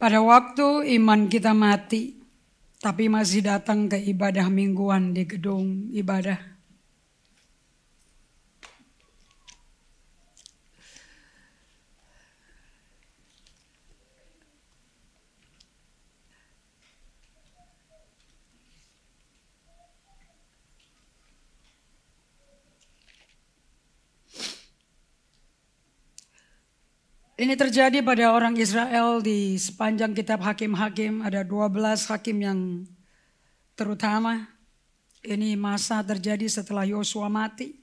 Pada waktu iman kita mati, tapi masih datang ke ibadah mingguan di gedung ibadah. Ini terjadi pada orang Israel di sepanjang kitab Hakim-Hakim. Ada 12 hakim yang terutama. Ini masa terjadi setelah Yosua mati.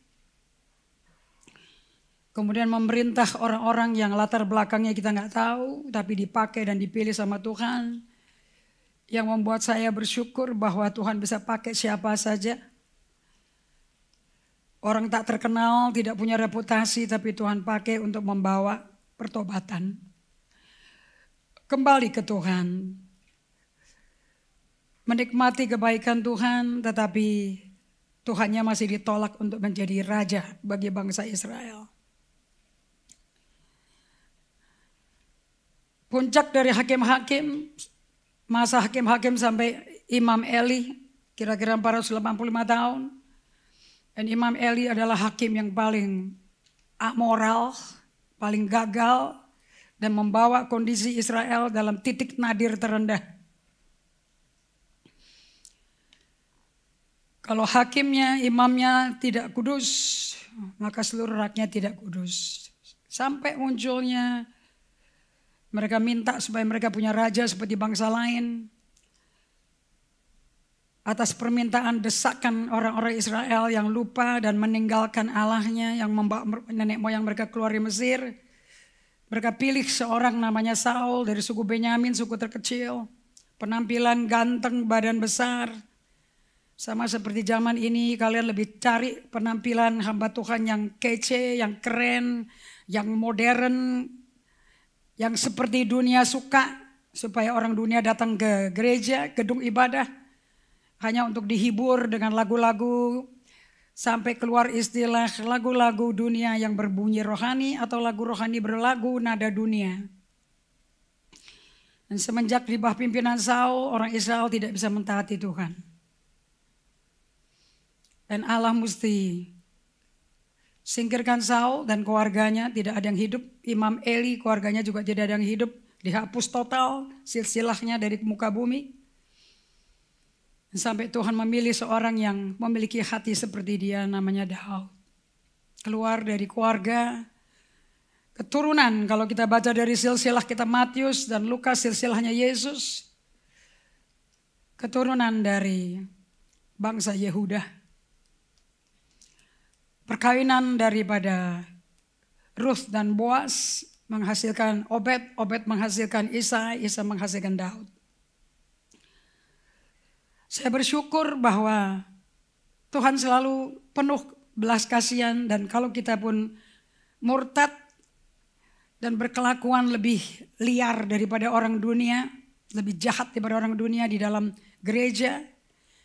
Kemudian memerintah orang-orang yang latar belakangnya kita nggak tahu, tapi dipakai dan dipilih sama Tuhan. Yang membuat saya bersyukur bahwa Tuhan bisa pakai siapa saja. Orang tak terkenal, tidak punya reputasi, tapi Tuhan pakai untuk membawa pertobatan. Kembali ke Tuhan. Menikmati kebaikan Tuhan, tetapi Tuhannya masih ditolak untuk menjadi raja bagi bangsa Israel. Puncak dari hakim-hakim, masa hakim-hakim sampai Imam Eli, kira-kira 485 tahun. Dan Imam Eli adalah hakim yang paling amoral, paling gagal, dan membawa kondisi Israel dalam titik nadir terendah. Kalau hakimnya, imamnya tidak kudus, maka seluruh rakyatnya tidak kudus. Sampai munculnya mereka minta supaya mereka punya raja seperti bangsa lain. Atas permintaan desakan orang-orang Israel yang lupa dan meninggalkan Allahnya yang membawa nenek moyang mereka keluar dari Mesir. Mereka pilih seorang namanya Saul dari suku Benyamin, suku terkecil. Penampilan ganteng, badan besar. Sama seperti zaman ini kalian lebih cari penampilan hamba Tuhan yang kece, yang keren, yang modern. Yang seperti dunia suka supaya orang dunia datang ke gereja, gedung ibadah. Hanya untuk dihibur dengan lagu-lagu sampai keluar istilah lagu-lagu dunia yang berbunyi rohani atau lagu rohani berlagu nada dunia. Dan semenjak di bawah pimpinan Saul, orang Israel tidak bisa mentaati Tuhan. Dan Allah mesti singkirkan Saul dan keluarganya, tidak ada yang hidup. Imam Eli keluarganya juga tidak ada yang hidup. Dihapus total silsilahnya dari muka bumi. Sampai Tuhan memilih seorang yang memiliki hati seperti dia, namanya Daud. Keluar dari keluarga, keturunan. Kalau kita baca dari silsilah kita Matius dan Lukas, silsilahnya Yesus. Keturunan dari bangsa Yehuda. Perkawinan daripada Ruth dan Boaz menghasilkan Obed, Obed menghasilkan Isai, Isai menghasilkan Daud. Saya bersyukur bahwa Tuhan selalu penuh belas kasihan, dan kalau kita pun murtad dan berkelakuan lebih liar daripada orang dunia, lebih jahat daripada orang dunia di dalam gereja,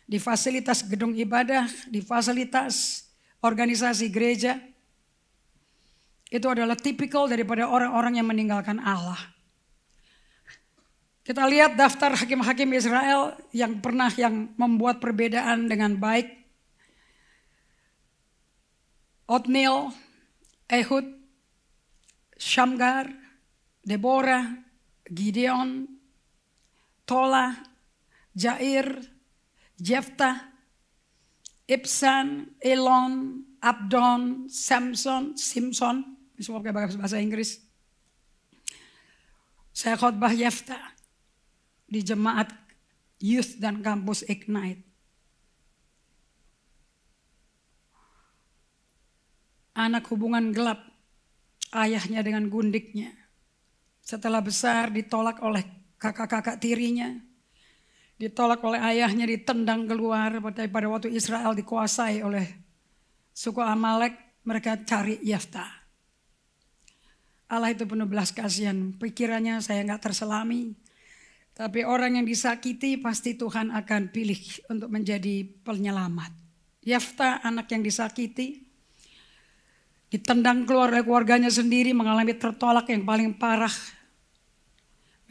di fasilitas gedung ibadah, di fasilitas organisasi gereja, itu adalah tipikal daripada orang-orang yang meninggalkan Allah. Kita lihat daftar hakim-hakim Israel yang pernah yang membuat perbedaan dengan baik. Otniel, Ehud, Shamgar, Deborah, Gideon, Tola, Jair, Jeftah, Ibsan, Elon, Abdon, Samson, Simpson. Ini semua pakai bahasa Inggris. Saya khotbah Jeftah di jemaat youth dan kampus Ignite. Anak hubungan gelap ayahnya dengan gundiknya. Setelah besar ditolak oleh kakak-kakak tirinya. Ditolak oleh ayahnya, ditendang keluar. Pada waktu Israel dikuasai oleh suku Amalek, mereka cari Jeftah. Allah itu penuh belas kasihan. Pikirannya saya gak terselami. Tapi orang yang disakiti pasti Tuhan akan pilih untuk menjadi penyelamat. Jeftah anak yang disakiti, ditendang keluar dari keluarganya sendiri, mengalami tertolak yang paling parah.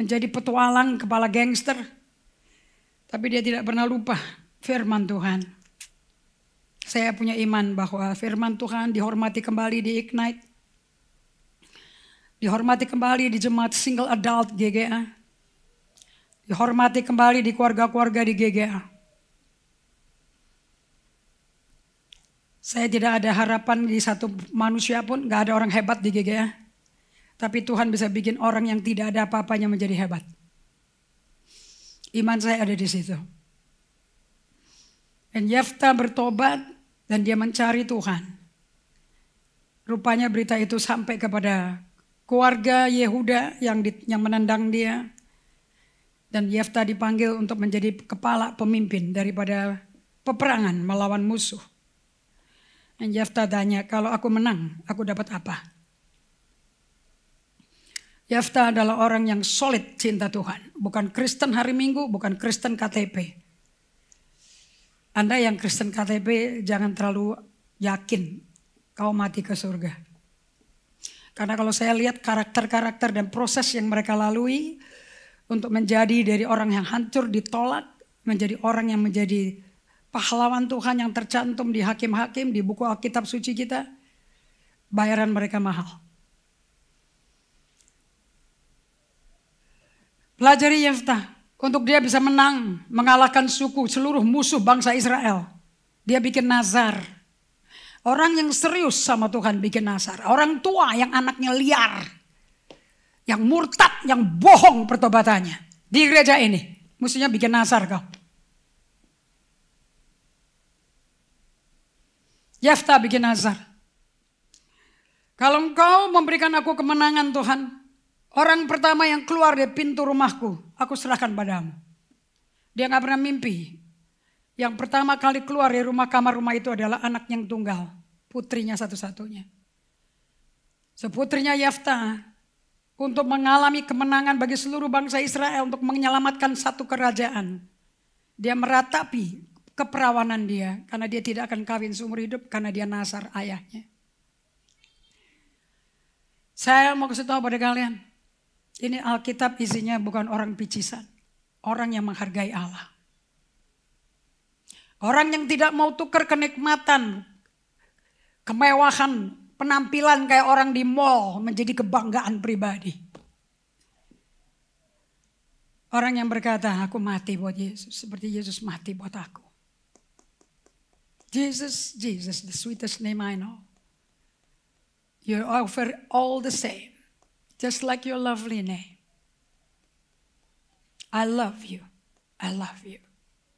menjadi petualang, kepala gangster. Tapi dia tidak pernah lupa firman Tuhan. Saya punya iman bahwa firman Tuhan dihormati kembali di Ignite. Dihormati kembali di jemaat single adult GGA. Dihormati kembali di keluarga-keluarga di GGA. Saya tidak ada harapan di satu manusia pun, gak ada orang hebat di GGA. Tapi Tuhan bisa bikin orang yang tidak ada apa-apanya menjadi hebat. Iman saya ada di situ. Dan Yefta bertobat dan dia mencari Tuhan. Rupanya berita itu sampai kepada keluarga Yehuda yang menendang dia. Dan Yefta dipanggil untuk menjadi kepala pemimpin daripada peperangan melawan musuh. Dan Yefta tanya, kalau aku menang, aku dapat apa? Yefta adalah orang yang solid cinta Tuhan. Bukan Kristen hari Minggu, bukan Kristen KTP. Anda yang Kristen KTP jangan terlalu yakin kau mati ke surga. Karena kalau saya lihat karakter-karakter dan proses yang mereka lalui untuk menjadi dari orang yang hancur ditolak, menjadi orang yang menjadi pahlawan Tuhan yang tercantum di Hakim-Hakim, di buku Alkitab suci kita, bayaran mereka mahal. Pelajari Yefta untuk dia bisa menang, mengalahkan seluruh musuh bangsa Israel. Dia bikin nazar. Orang yang serius sama Tuhan bikin nazar. Orang tua yang anaknya liar, yang murtad, yang bohong pertobatannya. Di gereja ini, mestinya bikin nazar kau. Yefta bikin nazar. Kalau engkau memberikan aku kemenangan Tuhan, orang pertama yang keluar dari pintu rumahku, aku serahkan padamu. Dia gak pernah mimpi. Yang pertama kali keluar dari kamar rumah itu adalah anak yang tunggal. Putrinya satu-satunya. Seputrinya Yefta untuk mengalami kemenangan bagi seluruh bangsa Israel untuk menyelamatkan satu kerajaan. Dia meratapi keperawanan dia karena dia tidak akan kawin seumur hidup karena dia nazar ayahnya. Saya mau kasih tahu pada kalian, ini Alkitab isinya bukan orang picisan, orang yang menghargai Allah. Orang yang tidak mau tukar kenikmatan, kemewahan, penampilan kayak orang di mall menjadi kebanggaan pribadi. Orang yang berkata, aku mati buat Yesus seperti Yesus mati buat aku. Jesus, the sweetest name I know. You offer all the same, just like your lovely name. I love you,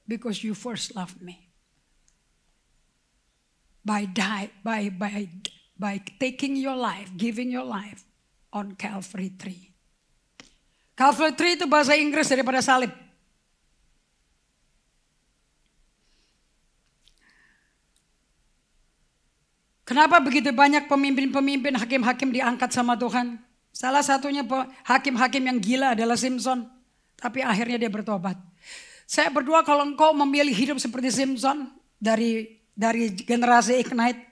because you first loved me. By taking your life, giving your life on Calvary tree. Calvary tree itu bahasa Inggris daripada salib. Kenapa begitu banyak pemimpin-pemimpin, hakim-hakim diangkat sama Tuhan? Salah satunya hakim-hakim yang gila adalah Simpson. Tapi akhirnya dia bertobat. Saya berdoa kalau engkau memilih hidup seperti Simpson dari generasi Ignite.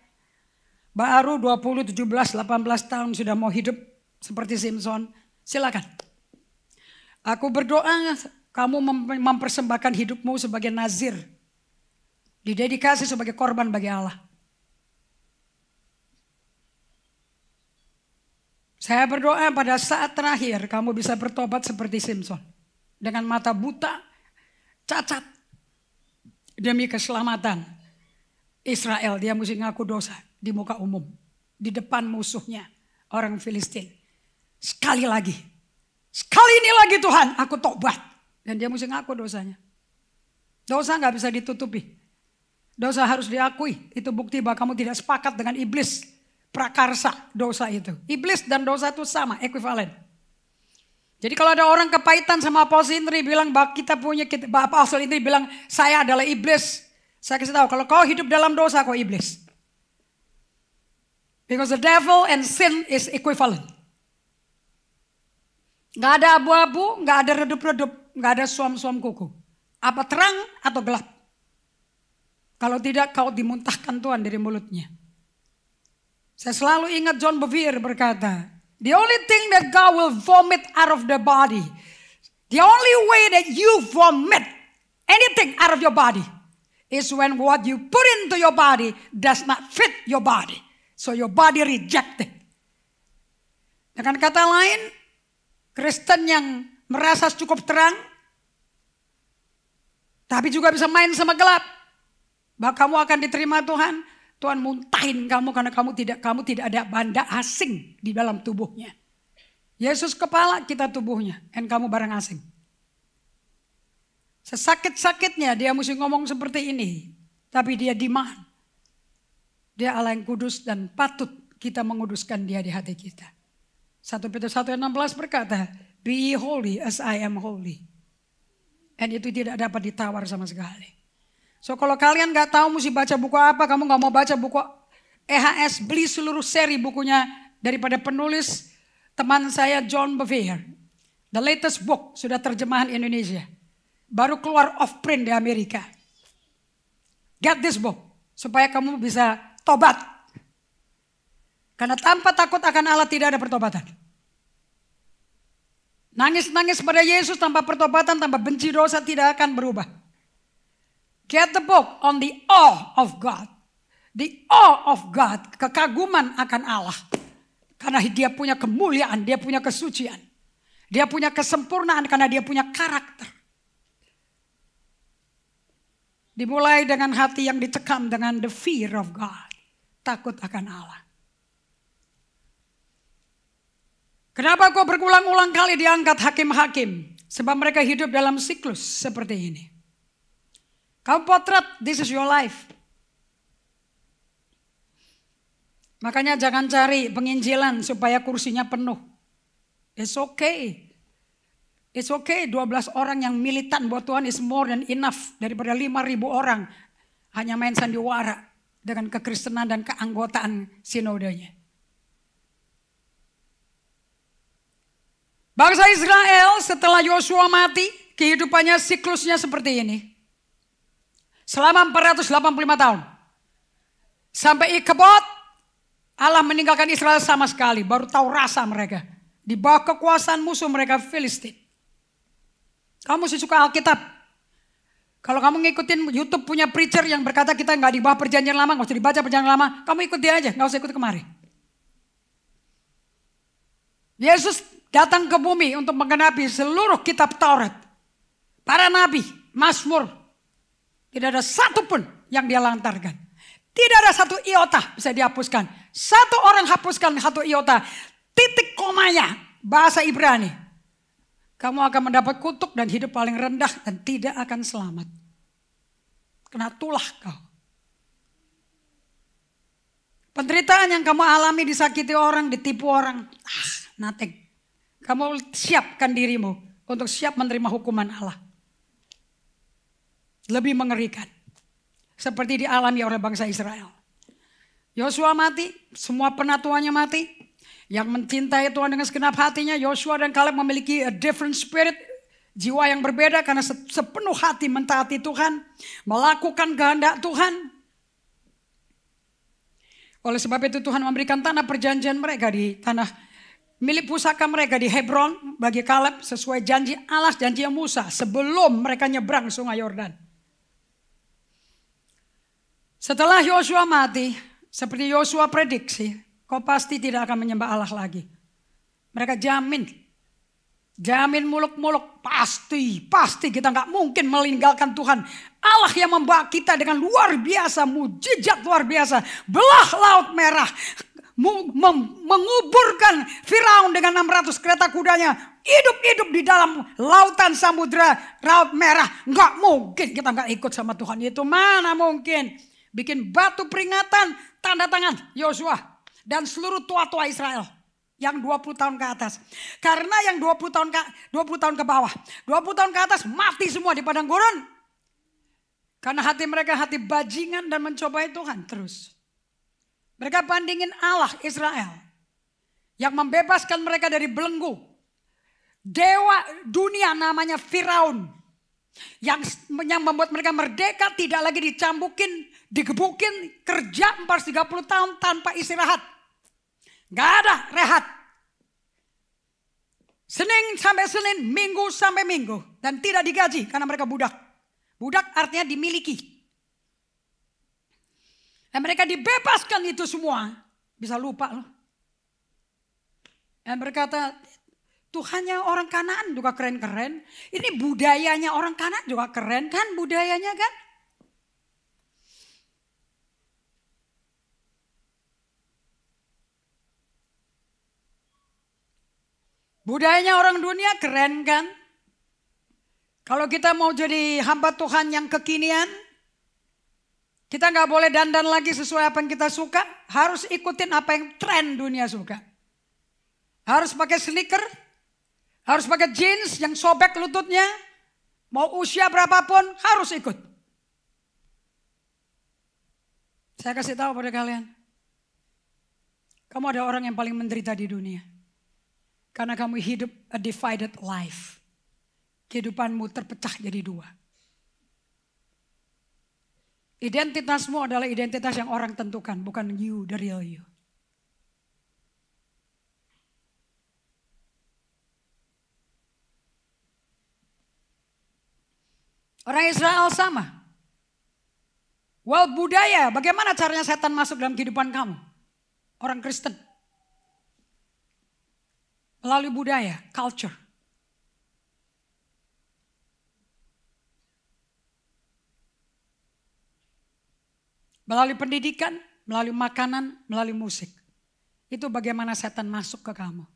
Baru 20, 17, 18 tahun sudah mau hidup seperti Simpson. Silakan. Aku berdoa kamu mempersembahkan hidupmu sebagai nazir. Didedikasi sebagai korban bagi Allah. Saya berdoa pada saat terakhir kamu bisa bertobat seperti Simpson. Dengan mata buta, cacat. Demi keselamatan Israel, dia mesti ngaku dosa di muka umum. Di depan musuhnya, orang Filistin. Sekali ini lagi Tuhan, aku tobat. Dan dia mesti ngaku dosanya. Dosa gak bisa ditutupi. Dosa harus diakui. Itu bukti bahwa kamu tidak sepakat dengan iblis. Prakarsa dosa itu. Iblis dan dosa itu sama, ekuivalen. Jadi kalau ada orang kepahitan sama Apostle Indri bilang bahwa Apostle Indri bilang saya adalah iblis. Saya kasih tahu kalau kau hidup dalam dosa kau iblis. Because the devil and sin is equivalent. Gak ada abu-abu, gak ada redup-redup, gak ada suam-suam kuku. Apa terang atau gelap. Kalau tidak kau dimuntahkan Tuhan dari mulutnya. Saya selalu ingat John Bevere berkata, the only thing that God will vomit out of the body, The only way that you vomit anything out of your body is when what you put into your body does not fit your body. So your body reject it. Dengan kata lain, Kristen yang merasa cukup terang, tapi juga bisa main sama gelap, bahwa kamu akan diterima Tuhan. Tuhan muntahin kamu karena kamu tidak ada benda asing di dalam tubuhnya. Yesus kepala, kita tubuhnya, dan kamu barang asing. Sesakit-sakitnya dia mesti ngomong seperti ini, tapi dia demand. Dia Allah yang kudus dan patut kita menguduskan dia di hati kita. 1 Petrus 1:16 berkata, be ye holy as I am holy. Dan itu tidak dapat ditawar sama sekali. So kalau kalian gak tahu mesti baca buku apa, kamu gak mau baca buku EHS, beli seluruh seri bukunya daripada penulis teman saya John Bevere. The latest book sudah terjemahan Indonesia. Baru keluar off print di Amerika. Get this book supaya kamu bisa tobat. Karena tanpa takut akan Allah tidak ada pertobatan. Nangis-nangis pada Yesus tanpa pertobatan, tanpa benci dosa tidak akan berubah. Get the book on the awe of God. The awe of God, kekaguman akan Allah. Karena dia punya kemuliaan, dia punya kesucian. Dia punya kesempurnaan karena dia punya karakter. Dimulai dengan hati yang dicekam dengan the fear of God. Takut akan Allah. Kenapa kau berulang-ulang kali diangkat hakim-hakim? Sebab mereka hidup dalam siklus seperti ini. Kamu potret, this is your life. Makanya jangan cari penginjilan supaya kursinya penuh. It's okay. It's okay, 12 orang yang militan buat Tuhan is more than enough. Daripada 5.000 orang hanya main sandiwara dengan kekristenan dan keanggotaan sinodenya. Bangsa Israel setelah Yosua mati, kehidupannya siklusnya seperti ini. Selama 485 tahun. Sampai Ikebot, Allah meninggalkan Israel sama sekali. Baru tahu rasa mereka. Di bawah kekuasaan musuh mereka Filistin. Kamu mesti suka Alkitab. Kalau kamu ngikutin YouTube punya preacher yang berkata kita gak di bawah perjanjian lama, gak usah dibaca perjanjian lama. Kamu ikut dia aja, gak usah ikut kemari. Yesus datang ke bumi untuk menggenapi seluruh kitab Taurat. Para nabi, Mazmur. Tidak ada satu pun yang dia lantarkan. Tidak ada satu iota bisa dihapuskan. Satu orang hapuskan satu iota. Titik komanya bahasa Ibrani. Kamu akan mendapat kutuk dan hidup paling rendah dan tidak akan selamat. Kena tulah kau. Penderitaan yang kamu alami, disakiti orang, ditipu orang. Nothing. Kamu siapkan dirimu untuk siap menerima hukuman Allah. Lebih mengerikan. Seperti dialami oleh bangsa Israel. Yosua mati, semua penatuannya mati. Yang mencintai Tuhan dengan segenap hatinya, Yosua dan Kaleb memiliki a different spirit. Jiwa yang berbeda karena sepenuh hati mentaati Tuhan. Melakukan kehendak Tuhan. Oleh sebab itu Tuhan memberikan tanah perjanjian mereka di tanah milik pusaka mereka di Hebron bagi Kaleb sesuai janji Allah, janji Musa sebelum mereka nyebrang sungai Yordan. Setelah Yosua mati, seperti Yosua prediksi, kau pasti tidak akan menyembah Allah lagi. Mereka jamin muluk-muluk, pasti kita nggak mungkin meninggalkan Tuhan. Allah yang membawa kita dengan luar biasa, mujizat luar biasa, belah laut merah, menguburkan Firaun dengan 600 kereta kudanya, hidup di dalam lautan samudra, laut merah. Nggak mungkin kita nggak ikut sama Tuhan, itu mana mungkin. Bikin batu peringatan, tanda tangan Yosua dan seluruh tua-tua Israel yang 20 tahun ke atas. Karena yang 20 tahun ke bawah, 20 tahun ke atas mati semua di padang gurun. Karena hati mereka hati bajingan dan mencobai Tuhan terus. Mereka bandingin Allah Israel yang membebaskan mereka dari belenggu. Dewa dunia namanya Firaun. Yang membuat mereka merdeka, tidak lagi digebukin, kerja 430 tahun tanpa istirahat. Gak ada rehat. Senin sampai Senin, Minggu sampai Minggu. Dan tidak digaji karena mereka budak. Budak artinya dimiliki. Dan mereka dibebaskan itu semua. Bisa lupa loh. Dan berkata, Tuhannya orang Kanaan juga keren-keren. Ini budayanya orang Kanaan juga keren kan budayanya kan. Budayanya orang dunia keren kan. Kalau kita mau jadi hamba Tuhan yang kekinian, kita gak boleh dandan lagi sesuai apa yang kita suka. Harus ikutin apa yang tren dunia suka. Harus pakai sneaker, harus pakai jeans yang sobek lututnya. Mau usia berapapun harus ikut. Saya kasih tahu pada kalian. Kamu ada orang yang paling menderita di dunia. Karena kamu hidup a divided life. Kehidupanmu terpecah jadi dua. Identitasmu adalah identitas yang orang tentukan, bukan you, the real you. Orang Israel sama. Well, budaya, bagaimana caranya setan masuk dalam kehidupan kamu? Orang Kristen. Melalui budaya, culture. Melalui pendidikan, melalui makanan, melalui musik. Itu bagaimana setan masuk ke kamu.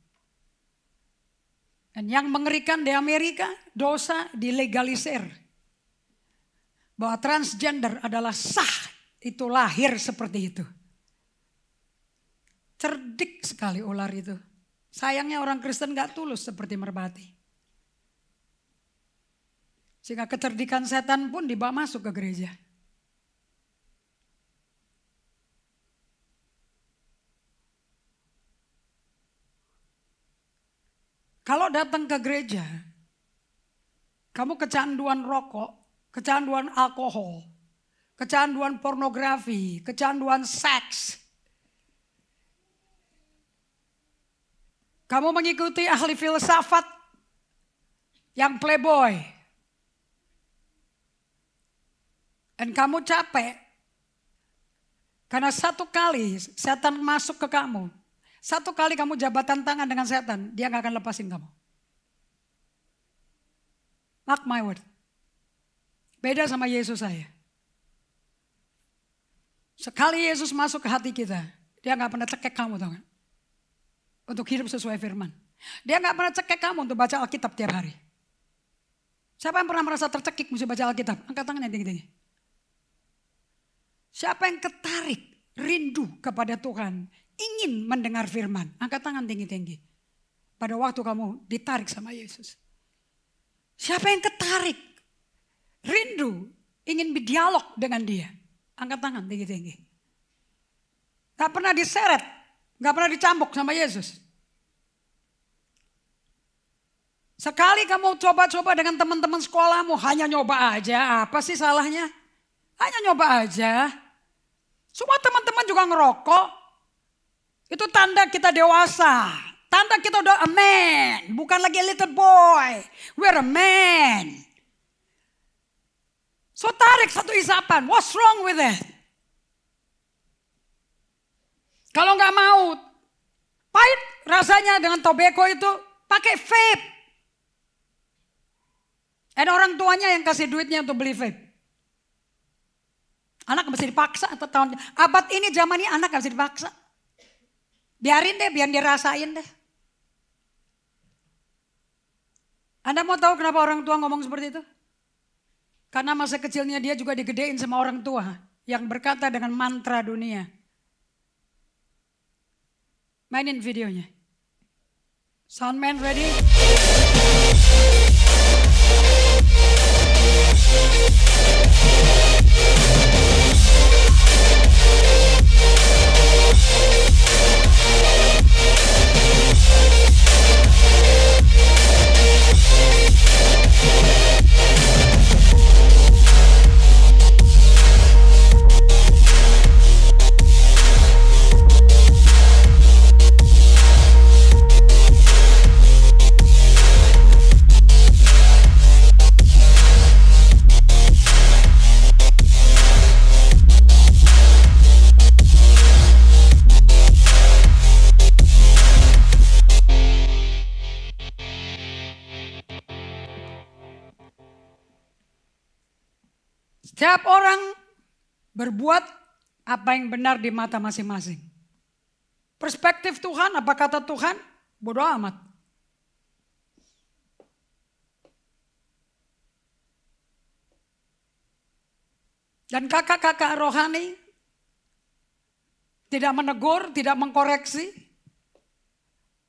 Dan yang mengerikan di Amerika, dosa dilegalisir. Bahwa transgender adalah sah, itu lahir seperti itu. Cerdik sekali ular itu. Sayangnya orang Kristen gak tulus seperti merpati. Sehingga kecerdikan setan pun dibawa masuk ke gereja. Kalau datang ke gereja, kamu kecanduan rokok, kecanduan alkohol, kecanduan pornografi, kecanduan seks. Kamu mengikuti ahli filsafat yang playboy. Dan kamu capek. Karena satu kali setan masuk ke kamu. Satu kali kamu jabatan tangan dengan setan, dia gak akan lepasin kamu. Mark my word. Beda sama Yesus saya. Sekali Yesus masuk ke hati kita, dia gak pernah cekek kamu, tahu gak? Untuk hidup sesuai firman. Dia gak pernah cekek kamu untuk baca Alkitab tiap hari. Siapa yang pernah merasa tercekik mesti baca Alkitab? Angkat tangan yang tinggi-tinggi. Siapa yang ketarik, rindu kepada Tuhan, ingin mendengar firman? Angkat tangan tinggi-tinggi. Pada waktu kamu ditarik sama Yesus. Siapa yang ketarik, rindu, ingin berdialog dengan dia? Angkat tangan tinggi-tinggi. Gak pernah diseret, gak pernah dicambuk sama Yesus. Sekali kamu coba-coba dengan teman-teman sekolahmu, hanya nyoba aja, apa sih salahnya? Hanya nyoba aja. Semua teman-teman juga ngerokok. Itu tanda kita dewasa. Tanda kita udah a man, bukan lagi a little boy. We're a man. So tarik satu isapan, what's wrong with that? Kalau nggak mau, pahit rasanya dengan tobacco itu, pakai vape. Ada orang tuanya yang kasih duitnya untuk beli vape. Anak mesti dipaksa atau tahun abad ini zaman ini anak mesti dipaksa. Biarin deh, biar dia rasain deh. Anda mau tahu kenapa orang tua ngomong seperti itu? Karena masa kecilnya dia juga digedein sama orang tua yang berkata dengan mantra dunia. Mainin videonya. Soundman ready? Setiap orang berbuat apa yang benar di mata masing-masing. Perspektif Tuhan, apa kata Tuhan, bodoh amat. Dan kakak-kakak rohani tidak menegur, tidak mengkoreksi,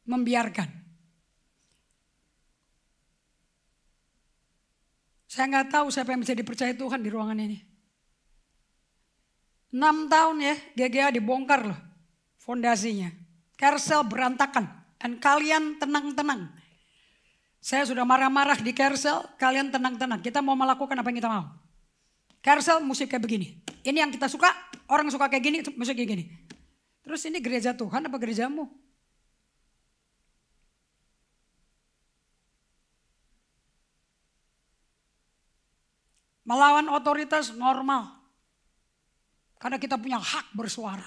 membiarkan. Saya nggak tahu siapa yang bisa dipercaya Tuhan di ruangan ini. 6 tahun ya, GGA dibongkar loh fondasinya. Kersel berantakan. Dan kalian tenang-tenang. Saya sudah marah-marah di Kersel, kalian tenang-tenang. Kita mau melakukan apa yang kita mau. Kersel musik kayak begini. Ini yang kita suka, orang suka kayak gini, musik kayak gini. Terus ini gereja Tuhan apa gerejamu? Melawan otoritas normal. Karena kita punya hak bersuara.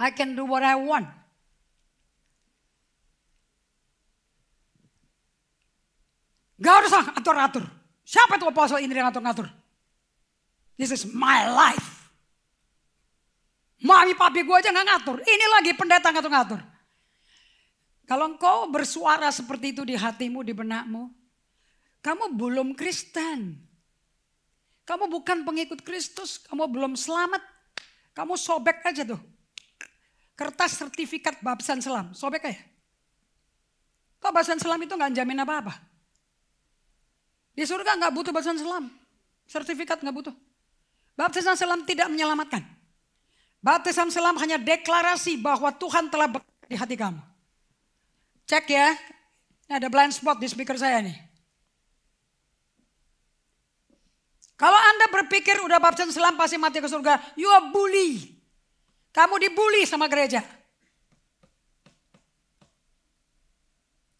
I can do what I want. Gak harus atur-atur. Siapa itu Apostle Indri yang ngatur-ngatur? This is my life. Mami papi gue aja gak ngatur. Ini lagi pendeta ngatur-ngatur. Kalau engkau bersuara seperti itu di hatimu, di benakmu, kamu belum Kristen. Kamu bukan pengikut Kristus. Kamu belum selamat. Kamu sobek aja tuh. Kertas sertifikat baptisan selam. Sobek aja. Kok baptisan selam itu gak jamin apa-apa. Di surga gak butuh baptisan selam. Sertifikat gak butuh. Baptisan selam tidak menyelamatkan. Baptisan selam hanya deklarasi bahwa Tuhan telah bekerja di hati kamu. Cek ya. Ini ada blind spot di speaker saya nih. Kalau Anda berpikir udah baptisan selam pasti mati ke surga, you are bully. Kamu dibully sama gereja.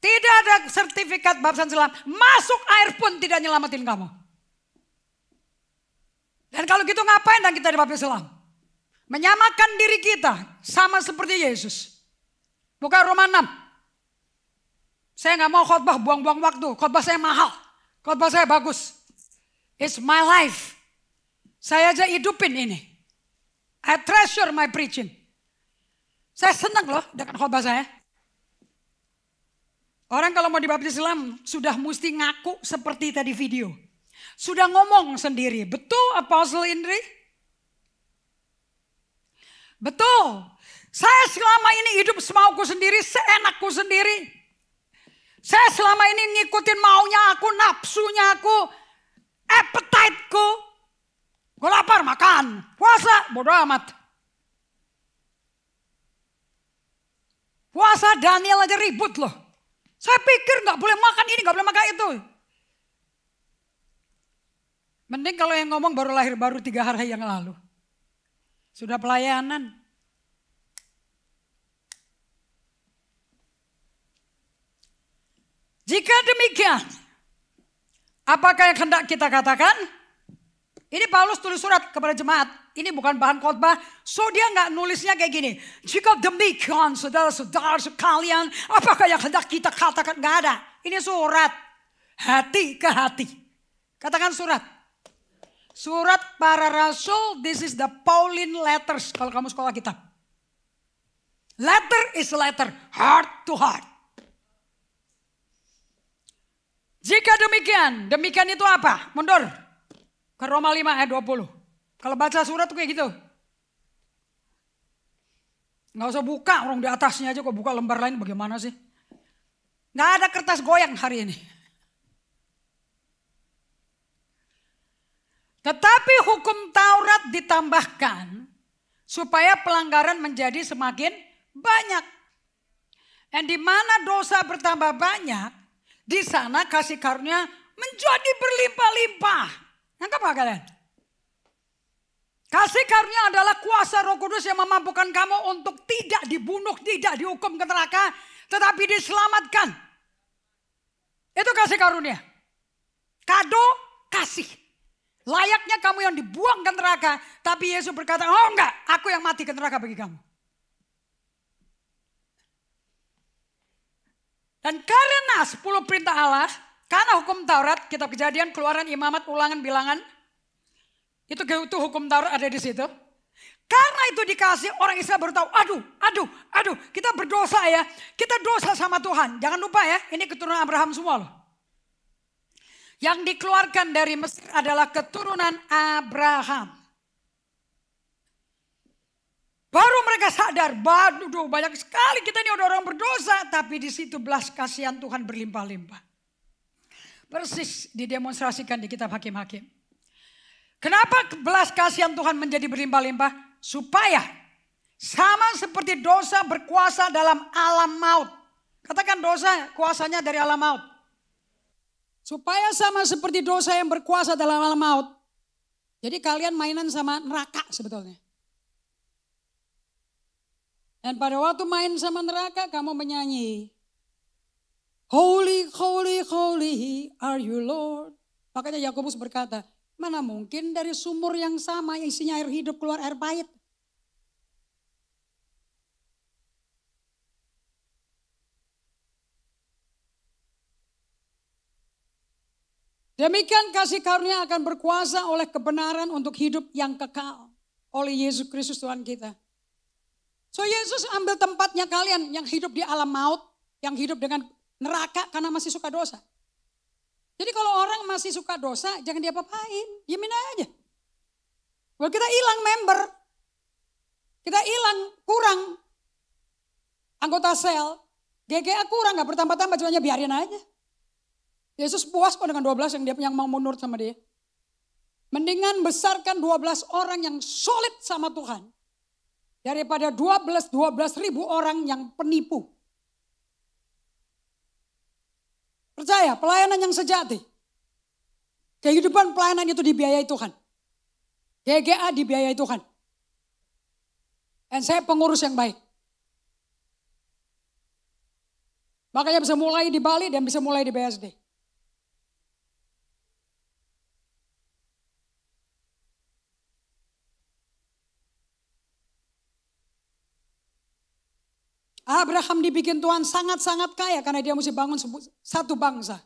Tidak ada sertifikat baptisan selam, masuk air pun tidak nyelamatin kamu. Dan kalau gitu ngapain dan kita dibaptis selam? Menyamakan diri kita sama seperti Yesus. Bukan Roma 6. Saya gak mau khotbah buang-buang waktu, khotbah saya mahal, khotbah saya bagus. It's my life. Saya aja hidupin ini. I treasure my preaching. Saya senang loh dengan khotbah saya. Orang kalau mau dibaptis Islam sudah mesti ngaku seperti tadi video. Sudah ngomong sendiri. Betul Apostle Indri? Betul. Saya selama ini hidup semauku sendiri, seenakku sendiri. Saya selama ini ngikutin maunya aku, nafsunya aku. Appetite-ku. Gue lapar makan. Puasa bodo amat. Puasa Daniel aja ribut loh. Saya pikir gak boleh makan ini, gak boleh makan itu. Mending kalau yang ngomong baru lahir baru 3 hari yang lalu. Sudah pelayanan. Jika demikian, apakah yang hendak kita katakan? Ini Paulus tulis surat kepada jemaat. Ini bukan bahan khotbah. So dia gak nulisnya kayak gini. Jika demikian saudara-saudara sekalian. Apakah yang hendak kita katakan? Gak ada. Ini surat. Hati ke hati. Katakan surat. Surat para rasul. This is the Pauline letters. Kalau kamu sekolah kitab. Letter is letter. Heart to heart. Jika demikian. Demikian itu apa? Mundur. Ke Roma 5 ayat 20. Kalau baca surat tuh kayak gitu. Gak usah buka, orang di atasnya aja kok buka lembar lain bagaimana sih. Gak ada kertas goyang hari ini. Tetapi hukum Taurat ditambahkan supaya pelanggaran menjadi semakin banyak. Dan di mana dosa bertambah banyak, di sana kasih karunia menjadi berlimpah-limpah. Nangkap gak kalian? Kasih karunia adalah kuasa Roh Kudus yang memampukan kamu untuk tidak dibunuh, tidak dihukum ke neraka, tetapi diselamatkan. Itu kasih karunia. Kado kasih. Layaknya kamu yang dibuang ke neraka, tapi Yesus berkata, oh enggak, aku yang mati ke neraka bagi kamu. Dan karena 10 perintah Allah, Karena hukum Taurat, kitab Kejadian, Keluaran, Imamat, Ulangan, Bilangan, itu hukum Taurat ada di situ. Karena itu dikasih, orang Israel baru tahu, aduh, kita berdosa ya. Kita dosa sama Tuhan. Jangan lupa ya, ini keturunan Abraham semua loh. Yang dikeluarkan dari Mesir adalah keturunan Abraham. Baru mereka sadar, banyak sekali kita ini orang berdosa. Tapi di situ belas kasihan Tuhan berlimpah-limpah. Persis didemonstrasikan di kitab Hakim-Hakim. Kenapa belas kasihan Tuhan menjadi berlimpah-limpah? Supaya sama seperti dosa berkuasa dalam alam maut. Katakan dosa kuasanya dari alam maut. Supaya sama seperti dosa yang berkuasa dalam alam maut. Jadi kalian mainan sama neraka sebetulnya. Dan pada waktu main sama neraka kamu menyanyi. Holy, holy, holy are you Lord. Makanya Yakobus berkata, mana mungkin dari sumur yang sama yang isinya air hidup keluar air pahit. Demikian kasih karunia akan berkuasa oleh kebenaran untuk hidup yang kekal. Oleh Yesus Kristus Tuhan kita. So Yesus ambil tempatnya kalian yang hidup di alam maut. Yang hidup dengan neraka karena masih suka dosa. Jadi kalau orang masih suka dosa jangan diapa-apain. Diemin aja. Well, kita hilang member. Kita hilang kurang anggota sel. GGA kurang gak bertambah-tambah cuma biarin aja. Yesus puas kok dengan 12 yang mau menurut sama dia. Mendingan besarkan 12 orang yang solid sama Tuhan. Daripada 12 ribu orang yang penipu. Percaya, pelayanan yang sejati. Kehidupan pelayanan itu dibiayai Tuhan. GGA dibiayai Tuhan. Dan saya pengurus yang baik. Makanya bisa mulai di Bali dan bisa mulai di BSD. Abraham dibikin Tuhan sangat-sangat kaya karena dia mesti bangun satu bangsa.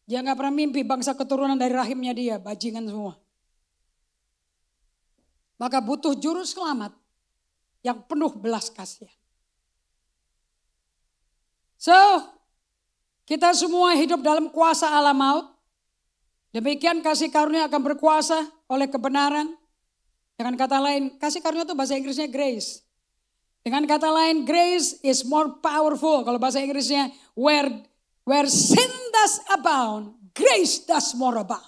Dia gak pernah mimpi bangsa keturunan dari rahimnya dia, bajingan semua. Maka butuh juru selamat yang penuh belas kasihan. So, kita semua hidup dalam kuasa alam maut. Demikian kasih karunia akan berkuasa oleh kebenaran. Dengan kata lain, kasih karunia itu bahasa Inggrisnya grace. Dengan kata lain, grace is more powerful. Kalau bahasa Inggrisnya, where sin does abound, grace does more abound.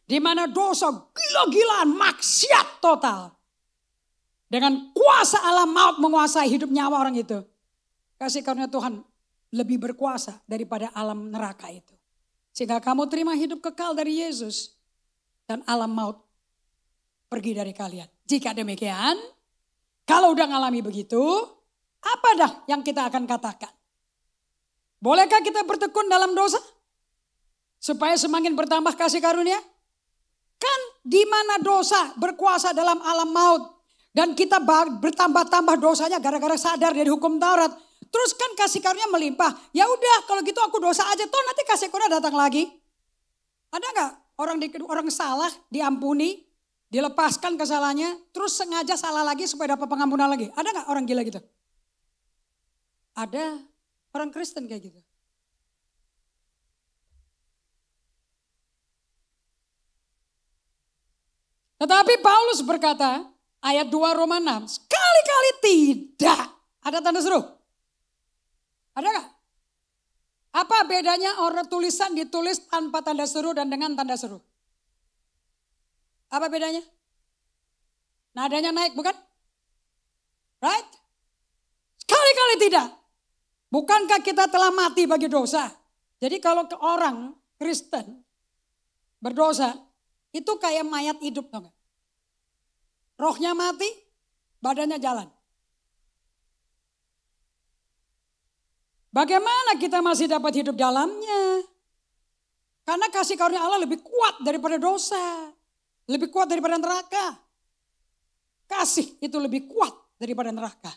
Di mana dosa gila-gilaan, maksiat total. Dengan kuasa alam maut menguasai hidup nyawa orang itu. Kasih karunia Tuhan lebih berkuasa daripada alam neraka itu. Sehingga kamu terima hidup kekal dari Yesus. Dan alam maut pergi dari kalian. Jika demikian, kalau udah ngalami begitu, apa dah yang kita akan katakan? Bolehkah kita bertekun dalam dosa? Supaya semakin bertambah kasih karunia? Kan di mana dosa berkuasa dalam alam maut. Dan kita bertambah-tambah dosanya gara-gara sadar dari hukum Taurat. Terus kan kasih karunia melimpah. Ya udah kalau gitu aku dosa aja. Toh nanti kasih karunia datang lagi. Ada gak orang salah diampuni? Dilepaskan kesalahannya, terus sengaja salah lagi supaya dapat pengampunan lagi. Ada gak orang gila gitu? Ada orang Kristen kayak gitu. Tetapi Paulus berkata, ayat 2 Roma 6, sekali-kali tidak. Ada tanda seru? Ada gak? Apa bedanya orang tulisan ditulis tanpa tanda seru dan dengan tanda seru? Apa bedanya? Nadanya naik bukan? Right? Sekali-kali tidak. Bukankah kita telah mati bagi dosa? Jadi kalau ke orang Kristen berdosa, itu kayak mayat hidup. Tahu gak? Rohnya mati, badannya jalan. Bagaimana kita masih dapat hidup dalamnya? Karena kasih karunia Allah lebih kuat daripada dosa. Lebih kuat daripada neraka. Kasih itu lebih kuat daripada neraka.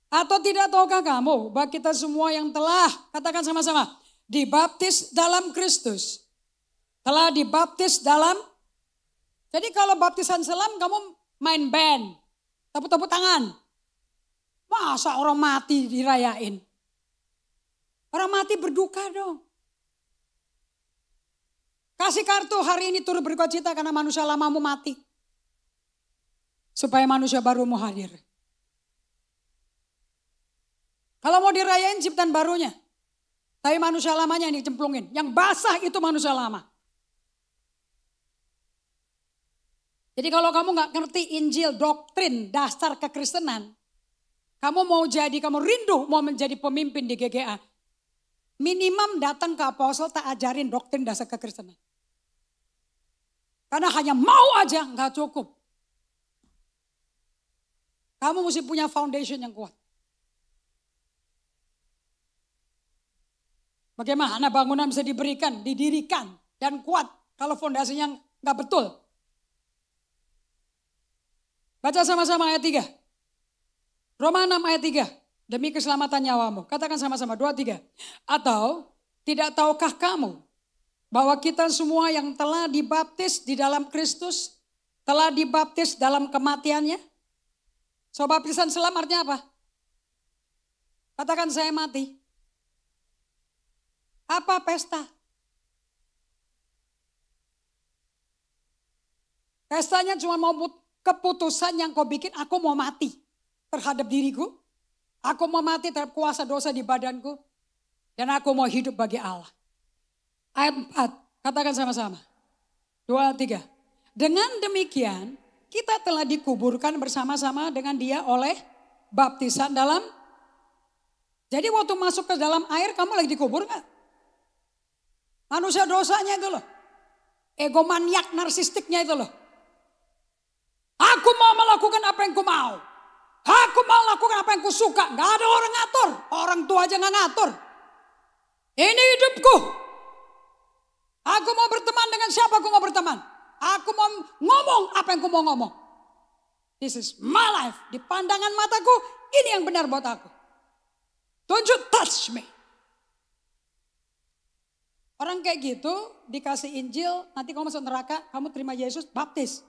Atau tidak tahukah kamu bahwa kita semua yang telah, katakan sama-sama, dibaptis dalam Kristus. Telah dibaptis dalam. Jadi kalau baptisan selam kamu main band, tepuk-tepuk tangan. Masa orang mati dirayain? Orang mati berduka dong. Kasih kartu hari ini turut berduka cita karena manusia lamamu mati. Supaya manusia baru mau hadir. Kalau mau dirayain ciptaan barunya. Tapi manusia lamanya yang dicemplungin. Yang basah itu manusia lama. Jadi kalau kamu gak ngerti Injil, doktrin, dasar kekristenan. Kamu rindu mau menjadi pemimpin di GGA. Minimum datang ke apostol tak ajarin doktrin dasar kekristenan. Karena hanya mau aja gak cukup. Kamu mesti punya foundation yang kuat. Bagaimana bangunan bisa didirikan dan kuat kalau fondasinya gak betul. Baca sama-sama ayat 3. Roma 6 ayat 3. Demi keselamatan nyawamu. Katakan sama-sama 2, 3. Atau tidak tahukah kamu bahwa kita semua yang telah dibaptis di dalam Kristus telah dibaptis dalam kematiannya? So baptisan selam artinya apa? Katakan saya mati. Apa pesta? Pestanya cuma mau keputusan yang kau bikin, aku mau mati terhadap diriku. Aku mau mati terhadap kuasa dosa di badanku. Dan aku mau hidup bagi Allah. Ayat 4, katakan sama-sama. 2, 3. Dengan demikian, kita telah dikuburkan bersama-sama dengan dia oleh baptisan dalam. Jadi waktu masuk ke dalam air, kamu lagi dikubur gak? Manusia dosanya itu loh. Egomaniak narsistiknya itu loh. Aku mau melakukan apa yang ku mau. Aku mau lakukan apa yang ku suka. Gak ada orang ngatur. Orang tua aja gak ngatur. Ini hidupku. Aku mau berteman dengan siapa aku mau berteman. Aku mau ngomong apa yang ku mau ngomong. This is my life. Di pandangan mataku ini yang benar buat aku. Don't you touch me. Orang kayak gitu dikasih Injil. Nanti kamu masuk neraka. Kamu terima Yesus baptis.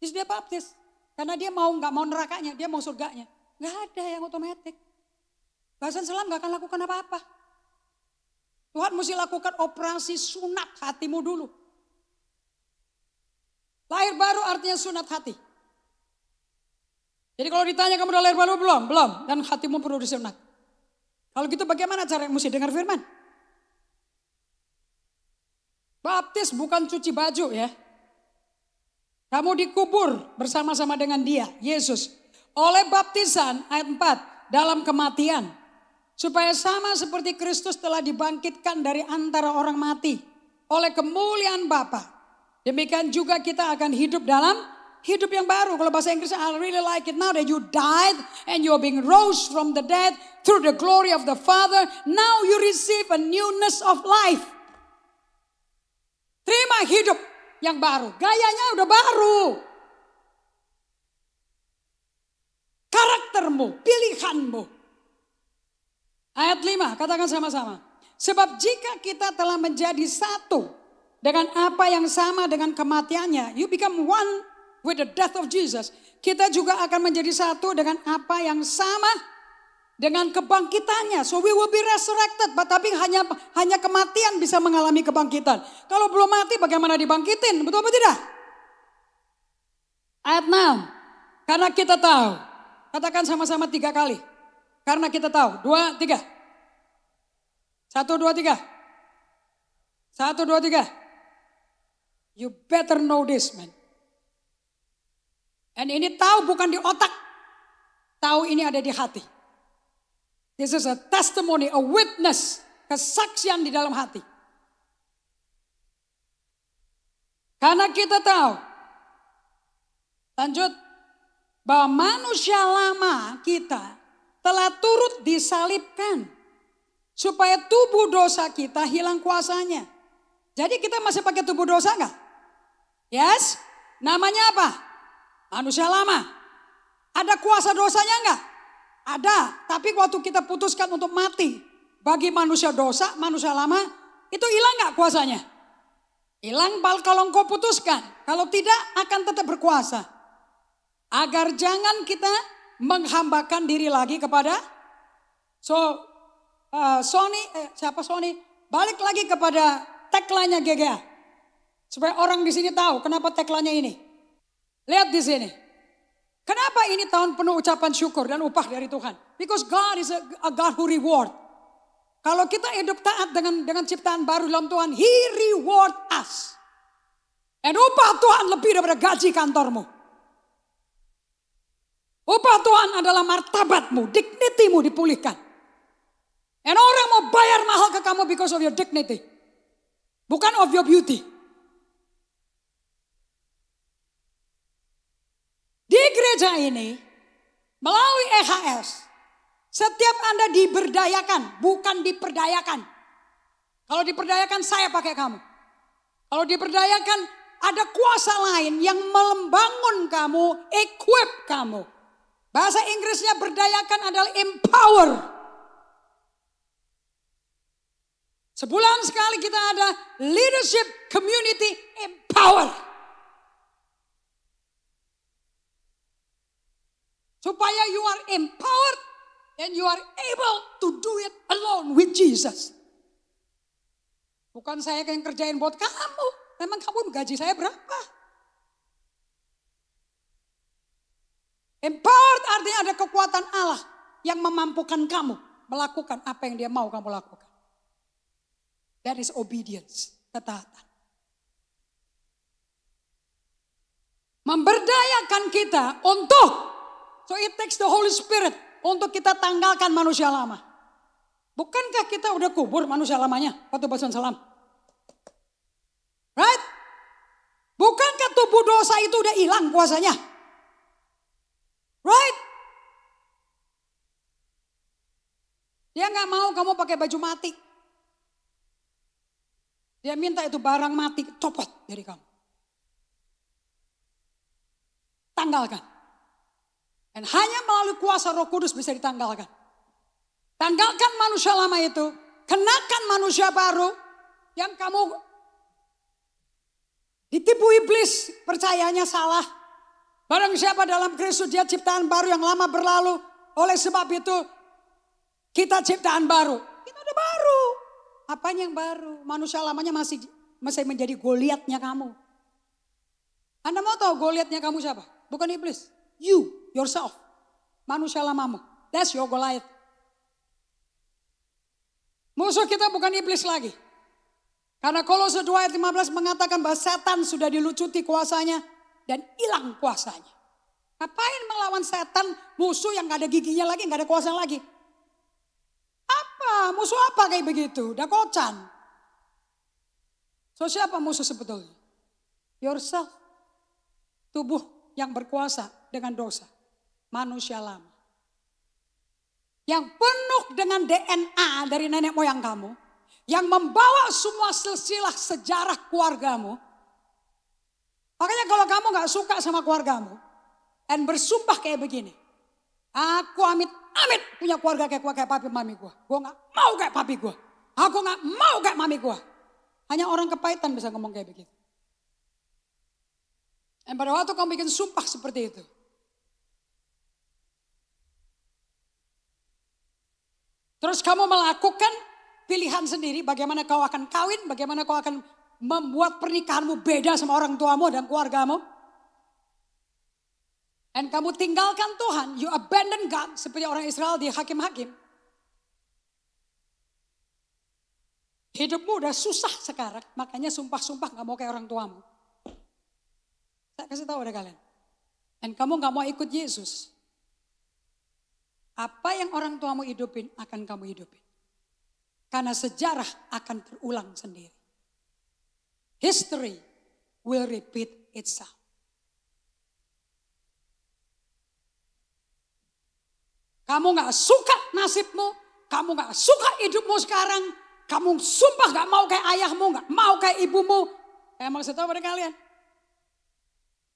Terus dia baptis. Karena dia gak mau nerakanya, dia mau surganya. Gak ada yang otomatis. Baptisan selam gak akan lakukan apa-apa. Tuhan mesti lakukan operasi sunat hatimu dulu. Lahir baru artinya sunat hati. Jadi kalau ditanya kamu udah lahir baru belum? Belum. Dan hatimu perlu disunat. Kalau gitu bagaimana cara yang mesti dengar firman? Baptis bukan cuci baju ya. Kamu dikubur bersama-sama dengan dia, Yesus. Oleh baptisan, ayat 4, dalam kematian. Supaya sama seperti Kristus telah dibangkitkan dari antara orang mati. Oleh kemuliaan Bapa. Demikian juga kita akan hidup dalam hidup yang baru. Kalau bahasa Inggris, I really like it now that you died and you are being rose from the dead through the glory of the Father. Now you receive a newness of life. Terima hidup yang baru. Gayanya udah baru. Karaktermu, pilihanmu. Ayat 5, katakan sama-sama. Sebab jika kita telah menjadi satu dengan apa yang sama dengan kematiannya, you become one with the death of Jesus. Kita juga akan menjadi satu dengan apa yang sama dengan kebangkitannya. So we will be resurrected. Tapi hanya kematian bisa mengalami kebangkitan. Kalau belum mati bagaimana dibangkitin? Betul apa tidak? Ayat 6. Karena kita tahu. Katakan sama-sama 3 kali. Karena kita tahu. 2, 3. 1, 2, 3. 1, 2, 3. You better know this, man. And ini tahu bukan di otak. Tahu ini ada di hati. This is a testimony, a witness, kesaksian di dalam hati. Karena kita tahu, lanjut, bahwa manusia lama kita telah turut disalibkan. Supaya tubuh dosa kita hilang kuasanya. Jadi kita masih pakai tubuh dosa enggak? Yes, namanya apa? Manusia lama. Ada kuasa dosanya enggak? Ada, tapi waktu kita putuskan untuk mati, bagi manusia dosa, manusia lama, itu hilang gak kuasanya? Hilang kalau engkau putuskan. Kalau tidak akan tetap berkuasa. Agar jangan kita menghambakan diri lagi kepada Sony, balik lagi kepada tagline-nya GGA. Supaya orang di sini tahu kenapa tagline-nya ini. Lihat di sini. Kenapa ini tahun penuh ucapan syukur dan upah dari Tuhan? Because God is a God who reward. Kalau kita hidup taat dengan ciptaan baru dalam Tuhan, He reward us. Dan upah Tuhan lebih daripada gaji kantormu. Upah Tuhan adalah martabatmu, dignity-mu dipulihkan. Dan orang mau bayar mahal ke kamu because of your dignity. Bukan of your beauty. Di gereja ini, melalui EHS, setiap Anda diberdayakan, bukan diperdayakan. Kalau diperdayakan saya pakai kamu. Kalau diperdayakan ada kuasa lain yang membangun kamu, equip kamu. Bahasa Inggrisnya berdayakan adalah empower. Sebulan sekali kita ada leadership community empower. Supaya you are empowered and you are able to do it alone with Jesus. Bukan saya yang kerjain buat kamu. Memang kamu gaji saya berapa? Empowered artinya ada kekuatan Allah yang memampukan kamu melakukan apa yang Dia mau kamu lakukan. That is obedience, ketaatan. Memberdayakan kita untuk, so it takes the Holy Spirit untuk kita tanggalkan manusia lama. Bukankah kita udah kubur manusia lamanya waktu basuhan salam? Right? Bukankah tubuh dosa itu udah hilang kuasanya? Right? Dia gak mau kamu pakai baju mati. Dia minta itu barang mati copot dari kamu. Tanggalkan. Dan hanya melalui kuasa Roh Kudus bisa ditanggalkan. Tanggalkan manusia lama itu. Kenakan manusia baru yang kamu ditipu iblis, percayanya salah. Barang siapa dalam Kristus dia ciptaan baru, yang lama berlalu. Oleh sebab itu kita ciptaan baru. Kita udah baru. Apanya yang baru? Manusia lamanya masih menjadi Goliatnya kamu. Anda mau tahu Goliatnya kamu siapa? Bukan iblis. You, yourself. Manusia lamamu. That's your Goliath. Musuh kita bukan iblis lagi. Karena Kolose 2 ayat 15 mengatakan bahwa setan sudah dilucuti kuasanya dan hilang kuasanya. Ngapain melawan setan, musuh yang gak ada giginya lagi, gak ada kuasa lagi? Apa? Musuh apa kayak begitu? Udah kocan. So siapa musuh sebetulnya? Yourself. Tubuh yang berkuasa dengan dosa. Manusia lama. Yang penuh dengan DNA dari nenek moyang kamu. Yang membawa semua silsilah sejarah keluargamu. Makanya kalau kamu gak suka sama keluargamu. Dan bersumpah kayak begini. Aku amit-amit punya keluarga kayak papi mami gue. Gue gak mau kayak papi gue. Aku gak mau kayak mami gue. Hanya orang kepahitan bisa ngomong kayak begitu. Dan pada waktu kamu bikin sumpah seperti itu. Terus kamu melakukan pilihan sendiri bagaimana kau akan kawin, bagaimana kau akan membuat pernikahanmu beda sama orang tuamu dan keluargamu. Dan kamu tinggalkan Tuhan, you abandon God seperti orang Israel di Hakim-Hakim. Hidupmu udah susah sekarang, makanya sumpah-sumpah gak mau kayak orang tuamu. Saya kasih tahu ada kalian. Dan kamu gak mau ikut Yesus. Apa yang orang tuamu hidupin akan kamu hidupin. Karena sejarah akan terulang sendiri. History will repeat itself. Kamu gak suka nasibmu, kamu gak suka hidupmu sekarang, kamu sumpah gak mau kayak ayahmu, gak mau kayak ibumu. Emang saya tahu pada kalian.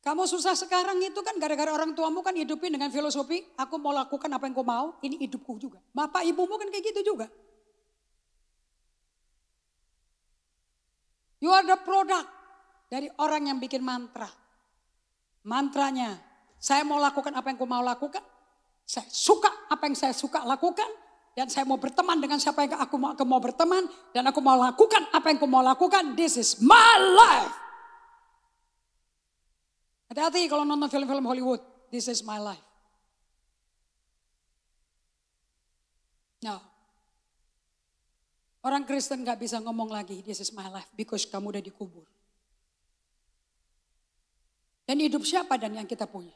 Kamu susah sekarang itu kan gara-gara orang tuamu kan hidupin dengan filosofi, aku mau lakukan apa yang kau mau, ini hidupku juga. Bapak ibumu kan kayak gitu juga. You are the product dari orang yang bikin mantra. Mantranya, saya mau lakukan apa yang aku mau lakukan. Saya suka apa yang saya suka lakukan. Dan saya mau berteman dengan siapa yang aku mau berteman. Dan aku mau lakukan apa yang aku mau lakukan. This is my life. Hati-hati kalau nonton film-film Hollywood. This is my life. No. Orang Kristen gak bisa ngomong lagi, this is my life. Because kamu udah dikubur. Dan hidup siapa dan yang kita punya?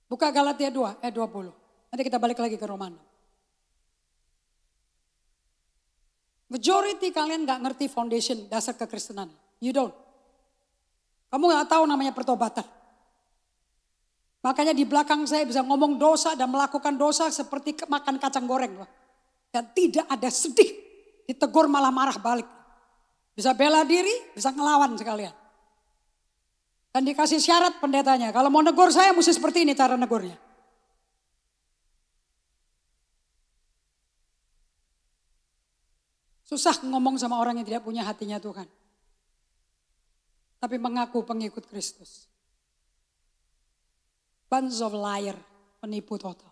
Buka Galatia 2, 20. Nanti kita balik lagi ke Romana. Majority kalian gak ngerti foundation dasar kekristenan. You don't. Kamu gak tahu namanya pertobatan. Makanya di belakang saya bisa ngomong dosa dan melakukan dosa seperti makan kacang goreng. Dan tidak ada sedih. Ditegur malah marah balik. Bisa bela diri, bisa ngelawan sekalian. Dan dikasih syarat pendetanya. Kalau mau negur saya mesti seperti ini cara negurnya. Susah ngomong sama orang yang tidak punya hatinya Tuhan. Tapi mengaku pengikut Kristus. Bunch of liar, penipu total.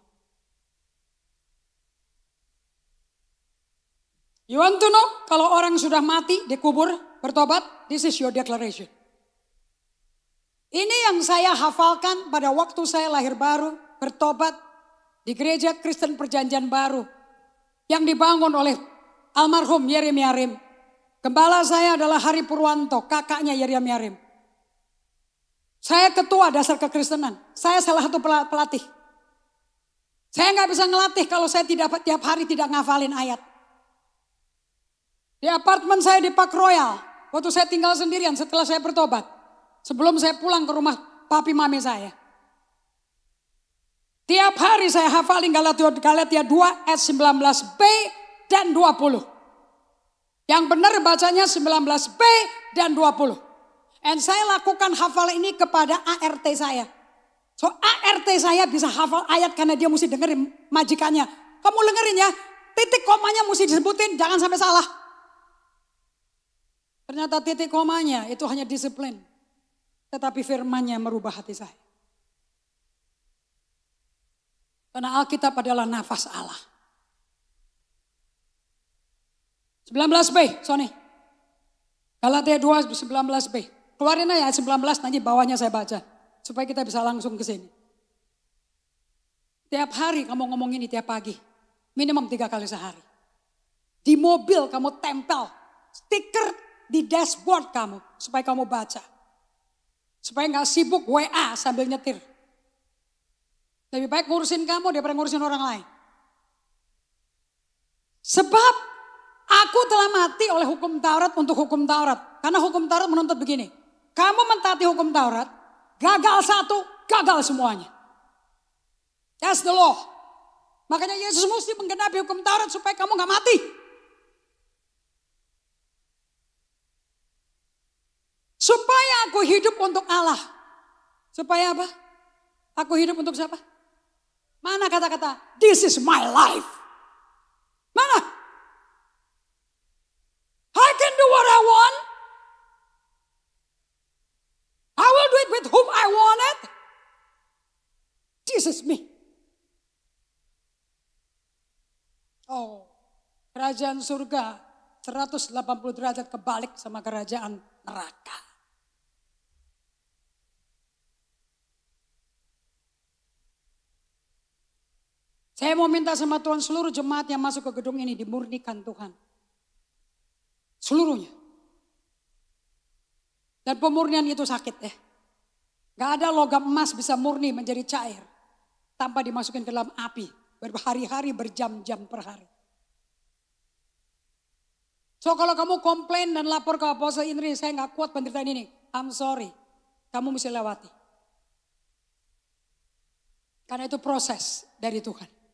You want to know kalau orang sudah mati, dikubur, bertobat, this is your declaration. Ini yang saya hafalkan pada waktu saya lahir baru, bertobat di gereja Kristen Perjanjian Baru. Yang dibangun oleh almarhum Yeremia Rim. Gembala saya adalah Hari Purwanto, kakaknya Yeremia Rim. Saya ketua dasar kekristenan. Saya salah satu pelatih. Saya nggak bisa ngelatih kalau saya tidak tiap hari tidak ngafalin ayat. Di apartemen saya di Park Royal, waktu saya tinggal sendirian setelah saya bertobat. Sebelum saya pulang ke rumah papi mami saya. Tiap hari saya hafalin Galatia 2 ayat 19b dan 20. Yang benar bacanya 19b dan 20. Dan saya lakukan hafal ini kepada ART saya. So ART saya bisa hafal ayat karena dia mesti dengerin majikannya. Kamu dengerin ya, titik komanya mesti disebutin, jangan sampai salah. Ternyata titik komanya itu hanya disiplin. Tetapi firman-Nya merubah hati saya. Karena Alkitab adalah nafas Allah. 19b, Sony. Galatia 2, 19b. Keluarin aja ayat 19, nanti bawahnya saya baca. Supaya kita bisa langsung ke sini. Tiap hari kamu ngomong ini tiap pagi. Minimum 3 kali sehari. Di mobil kamu tempel stiker di dashboard kamu. Supaya kamu baca. Supaya gak sibuk WA sambil nyetir. Lebih baik ngurusin kamu daripada ngurusin orang lain. Sebab aku telah mati oleh hukum Taurat untuk hukum Taurat. Karena hukum Taurat menuntut begini. Kamu mentaati hukum Taurat, gagal satu, gagal semuanya. That's the law. Makanya Yesus mesti menggenapi hukum Taurat supaya kamu gak mati. Supaya aku hidup untuk Allah. Supaya apa? Aku hidup untuk siapa? Mana kata-kata, this is my life. Mana? I can do what I want. I will do it with whom I want it. This is me. Oh, kerajaan surga 180 derajat kebalik sama kerajaan neraka. Saya mau minta sama Tuhan seluruh jemaat yang masuk ke gedung ini dimurnikan Tuhan. Seluruhnya. Dan pemurnian itu sakit ya. Gak ada logam emas bisa murni menjadi cair. Tanpa dimasukin ke dalam api. Berhari-hari berjam-jam per hari. So kalau kamu komplain dan lapor ke Apostle Indri, saya gak kuat penderitaan ini. I'm sorry. Kamu mesti lewati. Karena itu proses dari Tuhan.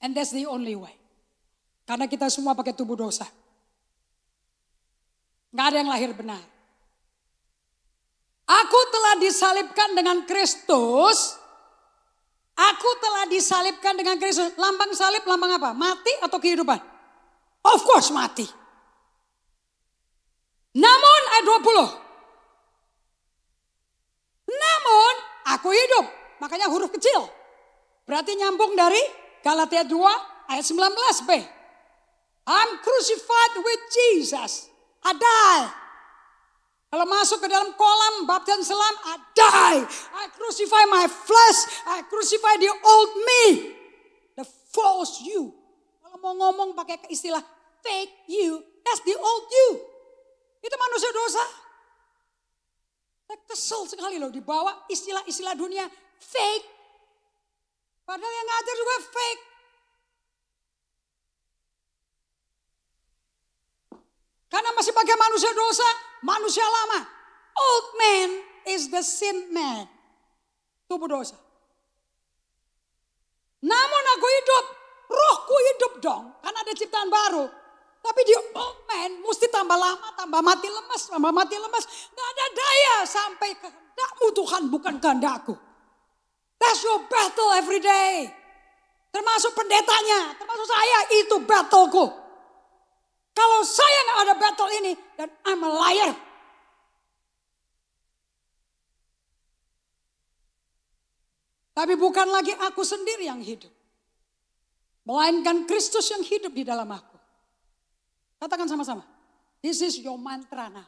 And that's the only way. Karena kita semua pakai tubuh dosa. Gak ada yang lahir benar. Aku telah disalibkan dengan Kristus. Aku telah disalibkan dengan Kristus. Lambang salib, lambang apa? Mati atau kehidupan? Of course mati. Namun ayat 20. Namun aku hidup. Makanya huruf kecil. Berarti nyambung dari Galatia 2 ayat 19b. I'm crucified with Jesus. I die. Kalau masuk ke dalam kolam baptisan selam, I die. I crucify my flesh. I crucify the old me. The false you. Kalau mau ngomong pakai istilah fake you, that's the old you. Itu manusia dosa. Saya kesel sekali loh dibawa istilah-istilah dunia fake. Padahal yang ngajar juga fake. Karena masih pakai manusia dosa, manusia lama. Old man is the sin man. Tubuh dosa. Namun aku hidup, rohku hidup dong. Karena ada ciptaan baru. Tapi di old man mesti tambah lama, tambah mati lemas, tambah mati lemas. Gak ada daya sampai kehendakmu Tuhan, bukan kehendakku. That's your battle every day. Termasuk pendetanya, termasuk saya, itu battleku. Kalau saya gak ada battle ini, dan I'm a liar. Tapi bukan lagi aku sendiri yang hidup. Melainkan Kristus yang hidup di dalam aku. Katakan sama-sama. This is your mantra now.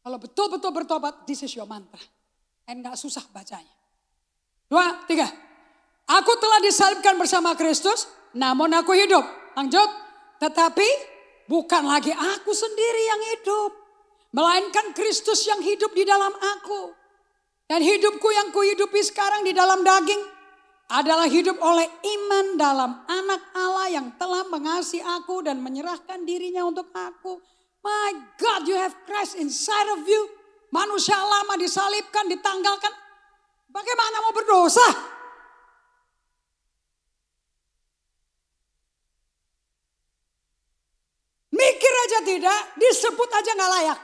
Kalau betul-betul bertobat, this is your mantra. Dan gak susah bacanya. 2, 3. Aku telah disalibkan bersama Kristus, namun aku hidup. Lanjut. Tetapi bukan lagi aku sendiri yang hidup. Melainkan Kristus yang hidup di dalam aku. Dan hidupku yang kuhidupi sekarang di dalam daging adalah hidup oleh iman dalam anak Allah yang telah mengasihi aku dan menyerahkan dirinya untuk aku. My God, you have Christ inside of you. Manusia lama disalibkan, ditanggalkan. Bagaimana mau berdosa? Mikir aja tidak, disebut aja gak layak.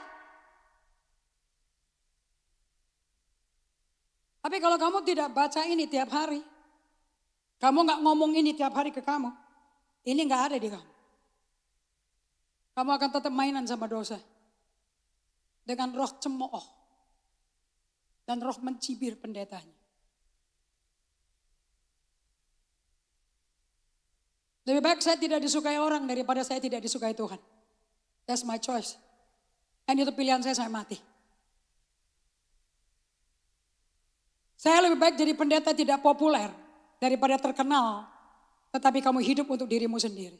Tapi kalau kamu tidak baca ini tiap hari, kamu gak ngomong ini tiap hari ke kamu, ini gak ada di kamu. Kamu akan tetap mainan sama dosa. Dengan roh cemooh. Dan roh mencibir pendetanya. Lebih baik saya tidak disukai orang daripada saya tidak disukai Tuhan. That's my choice. Dan itu pilihan saya mati. Saya lebih baik jadi pendeta tidak populer daripada terkenal. Tetapi kamu hidup untuk dirimu sendiri.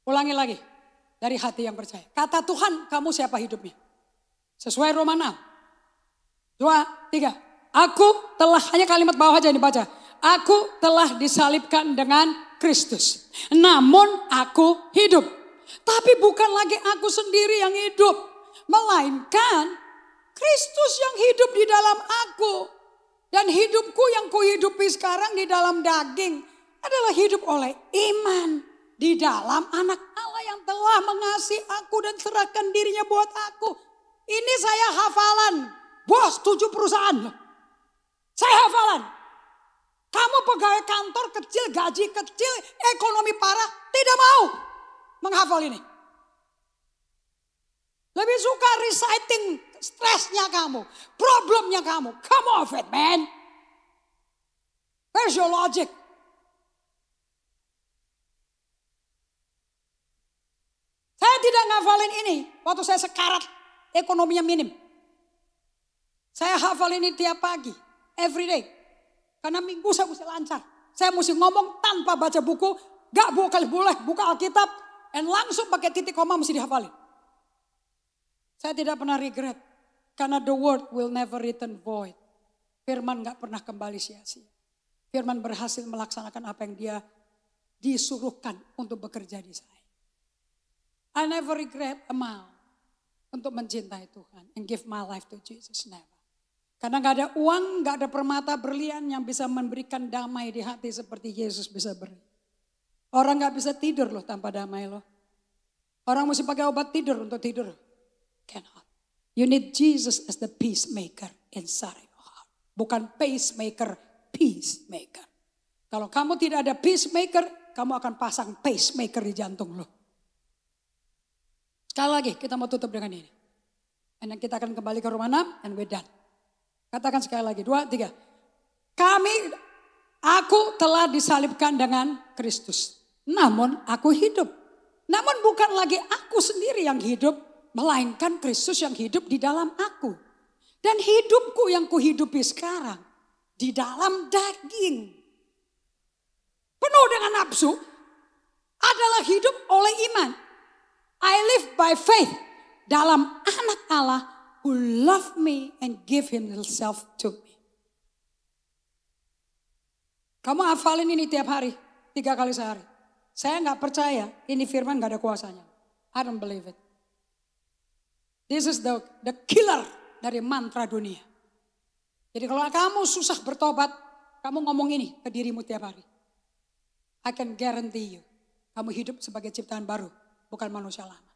Ulangi lagi dari hati yang percaya. Kata Tuhan, kamu siapa hidupnya? Sesuai Roma 6. 2, 3. Aku telah, hanya kalimat bawah aja yang dibaca. Aku telah disalibkan dengan Kristus. Namun aku hidup. Tapi bukan lagi aku sendiri yang hidup. Melainkan Kristus yang hidup di dalam aku. Dan hidupku yang kuhidupi sekarang di dalam daging adalah hidup oleh iman di dalam anak Allah yang telah mengasihi aku dan serahkan dirinya buat aku. Ini saya hafalan. Bos 7 perusahaan. Saya hafalan. Kamu pegawai kantor kecil, gaji kecil, ekonomi parah, tidak mau menghafal ini. Lebih suka reciting stresnya kamu, problemnya kamu. Come off it, man. Where's your logic? Saya tidak ngafalin ini waktu saya sekarat, ekonominya minim. Saya hafal ini tiap pagi. Every day. Karena minggu saya mesti lancar. Saya mesti ngomong tanpa baca buku. Gak boleh buka Alkitab. Dan langsung pakai titik koma mesti dihafalin. Saya tidak pernah regret. Karena the word will never return void. Firman gak pernah kembali sia-sia. Firman berhasil melaksanakan apa yang dia disuruhkan untuk bekerja di saya. I never regret a mile. Untuk mencintai Tuhan. And give my life to Jesus. Never. Karena gak ada uang, gak ada permata berlian yang bisa memberikan damai di hati seperti Yesus bisa beri. Orang gak bisa tidur loh tanpa damai loh. Orang mesti pakai obat tidur untuk tidur. Cannot. You need Jesus as the peacemaker inside your heart. Bukan pacemaker, peacemaker. Kalau kamu tidak ada peacemaker, kamu akan pasang pacemaker di jantung lo. Sekali lagi kita mau tutup dengan ini. Dan kita akan kembali ke Roma 6 and we're done. Katakan sekali lagi, 2, 3. Aku telah disalibkan dengan Kristus. Namun aku hidup. Namun bukan lagi aku sendiri yang hidup. Melainkan Kristus yang hidup di dalam aku. Dan hidupku yang kuhidupi sekarang. Di dalam daging. Penuh dengan nafsu. Adalah hidup oleh iman. I live by faith. Dalam anak Allah who loved me and give himself to me. Kamu hafalin ini tiap hari, 3 kali sehari. Saya gak percaya ini firman gak ada kuasanya. I don't believe it. This is the killer dari mantra dunia. Jadi kalau kamu susah bertobat, kamu ngomong ini ke dirimu tiap hari. I can guarantee you, kamu hidup sebagai ciptaan baru, bukan manusia lama.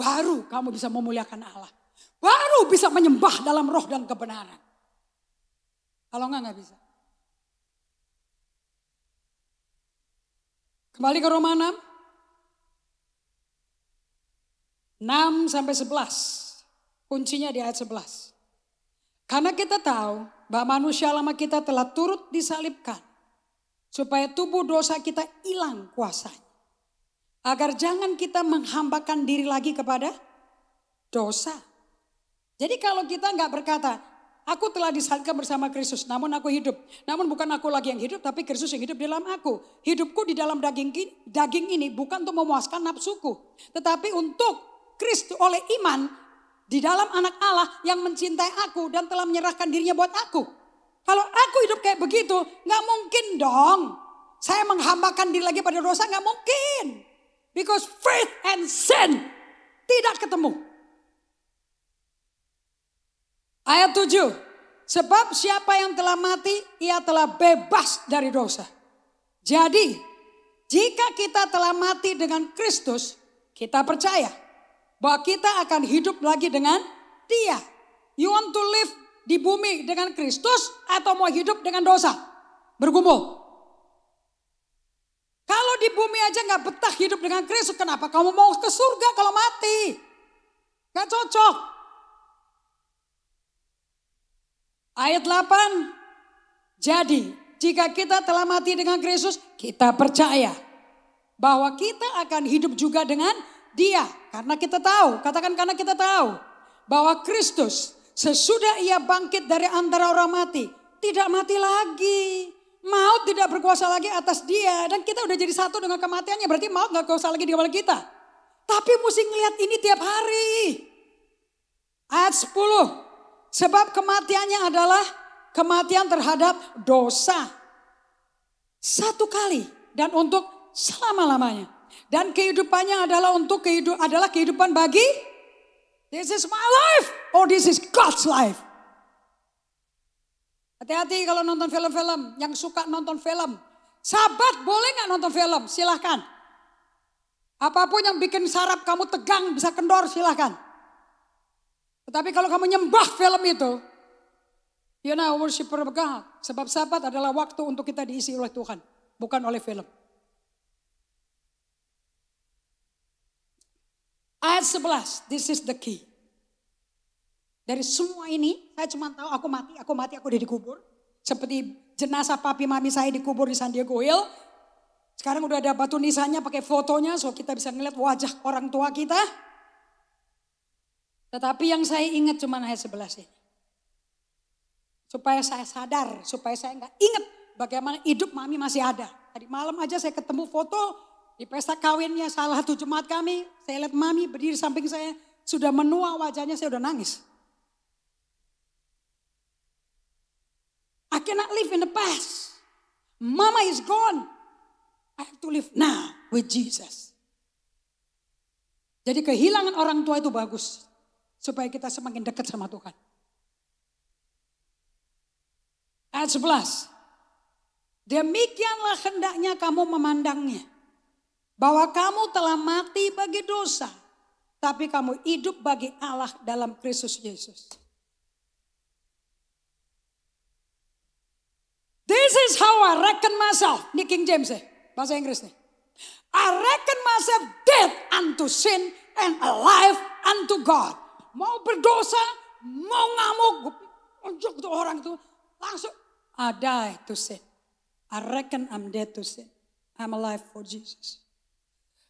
Baru kamu bisa memuliakan Allah. Baru bisa menyembah dalam roh dan kebenaran. Kalau enggak bisa. Kembali ke Roma 6. 6 sampai 11. Kuncinya di ayat 11. Karena kita tahu bahwa manusia lama kita telah turut disalibkan. Supaya tubuh dosa kita hilang kuasanya. Agar jangan kita menghambakan diri lagi kepada dosa. Jadi kalau kita nggak berkata, aku telah disalibkan bersama Kristus, namun aku hidup. Namun bukan aku lagi yang hidup, tapi Kristus yang hidup di dalam aku. Hidupku di dalam daging ini bukan untuk memuaskan nafsuku. Tetapi untuk Kristus oleh iman di dalam anak Allah yang mencintai aku dan telah menyerahkan dirinya buat aku. Kalau aku hidup kayak begitu, nggak mungkin dong. Saya menghambakan diri lagi pada dosa, nggak mungkin. Because faith and sin tidak ketemu. Ayat 7. Sebab siapa yang telah mati, ia telah bebas dari dosa. Jadi, jika kita telah mati dengan Kristus, kita percaya bahwa kita akan hidup lagi dengan Dia. You want to live di bumi dengan Kristus atau mau hidup dengan dosa? Bergumul. Kalau di bumi aja gak betah hidup dengan Kristus, kenapa kamu mau ke surga kalau mati? Gak cocok. Ayat 8. Jadi, jika kita telah mati dengan Kristus, kita percaya bahwa kita akan hidup juga dengan Dia. Karena kita tahu, katakan karena kita tahu bahwa Kristus sesudah ia bangkit dari antara orang mati, tidak mati lagi. Maut tidak berkuasa lagi atas dia. Dan kita udah jadi satu dengan kematiannya. Berarti maut gak kuasa lagi di kepala kita. Tapi mesti ngeliat ini tiap hari. Ayat 10. Sebab kematiannya adalah kematian terhadap dosa. 1 kali. Dan untuk selama-lamanya. Dan kehidupannya adalah kehidupan bagi. This is my life. Or this is God's life. Hati-hati kalau nonton film-film, yang suka nonton film. Sahabat boleh gak nonton film? Silahkan. Apapun yang bikin saraf kamu tegang, bisa kendor, silahkan. Tetapi kalau kamu nyembah film itu, you're not a worshiper of God. Sebab sahabat adalah waktu untuk kita diisi oleh Tuhan, bukan oleh film. Ayat 11, this is the key. Dari semua ini, saya cuma tahu aku mati, aku udah dikubur. Seperti jenazah papi mami saya dikubur di San Diego Hill. Sekarang udah ada batu nisannya pakai fotonya, so kita bisa ngeliat wajah orang tua kita. Tetapi yang saya ingat cuma ayat 11 ini. Supaya saya sadar, supaya saya nggak ingat bagaimana hidup mami masih ada. Tadi malam aja saya ketemu foto di pesta kawinnya salah satu jemaat kami. Saya lihat mami berdiri samping saya, sudah menua wajahnya, saya udah nangis. I cannot live in the past. Mama is gone. I have to live now with Jesus. Jadi kehilangan orang tua itu bagus. Supaya kita semakin dekat sama Tuhan. Ayat 11. Demikianlah hendaknya kamu memandangnya. Bahwa kamu telah mati bagi dosa. Tapi kamu hidup bagi Allah dalam Kristus Yesus. This is how I reckon myself. Ini King James ya, bahasa Inggris nih. I reckon myself dead unto sin and alive unto God. Mau berdosa, mau ngamuk, gue tuh orang itu langsung I die to sin. I reckon I'm dead to sin. I'm alive for Jesus.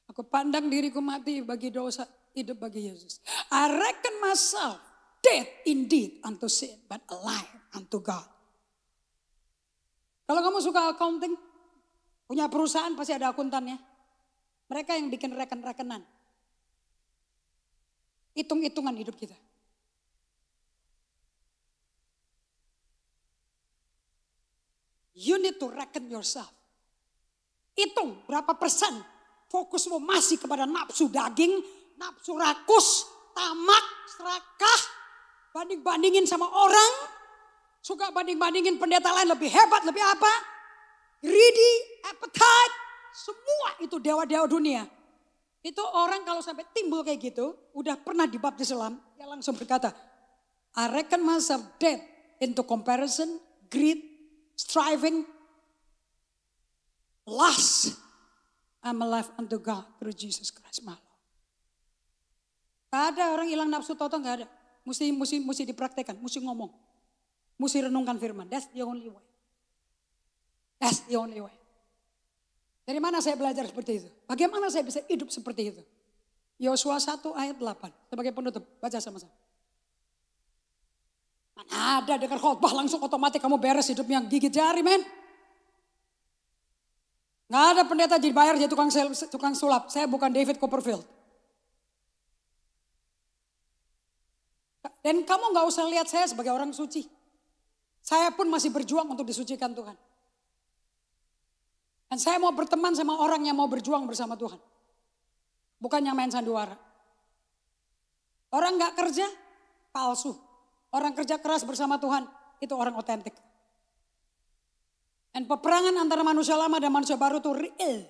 Aku pandang diriku mati bagi dosa, hidup bagi Yesus. I reckon myself dead indeed unto sin, but alive unto God. Kalau kamu suka accounting, punya perusahaan pasti ada akuntannya. Mereka yang bikin rekenan. Hitung-hitungan hidup kita. You need to reckon yourself. Hitung berapa persen fokusmu masih kepada nafsu daging, nafsu rakus, tamak, serakah, banding-bandingin sama orang, suka banding-bandingin pendeta lain lebih hebat, lebih apa, greedy, appetite, semua itu dewa-dewa dunia. Itu orang kalau sampai timbul kayak gitu, udah pernah dibaptis Islam, dia langsung berkata, I reckon myself dead into comparison, greed, striving, lust. I'm alive unto God through Jesus Christ my Lord. Gak ada orang hilang nafsu toto, gak ada. Mesti dipraktekkan, mesti ngomong. Mesti renungkan firman. That's the only way. That's the only way. Dari mana saya belajar seperti itu? Bagaimana saya bisa hidup seperti itu? Yosua 1 ayat 8. Sebagai penutup, baca sama-sama. Mana ada dengar khotbah langsung otomatis kamu beres hidupnya gigit jari, men. Nggak ada pendeta dibayar jadi tukang sulap. Saya bukan David Copperfield. Dan kamu nggak usah lihat saya sebagai orang suci. Saya pun masih berjuang untuk disucikan Tuhan. Dan saya mau berteman sama orang yang mau berjuang bersama Tuhan. Bukan yang main sandiwara. Orang nggak kerja, palsu. Orang kerja keras bersama Tuhan, itu orang otentik. Dan peperangan antara manusia lama dan manusia baru itu real.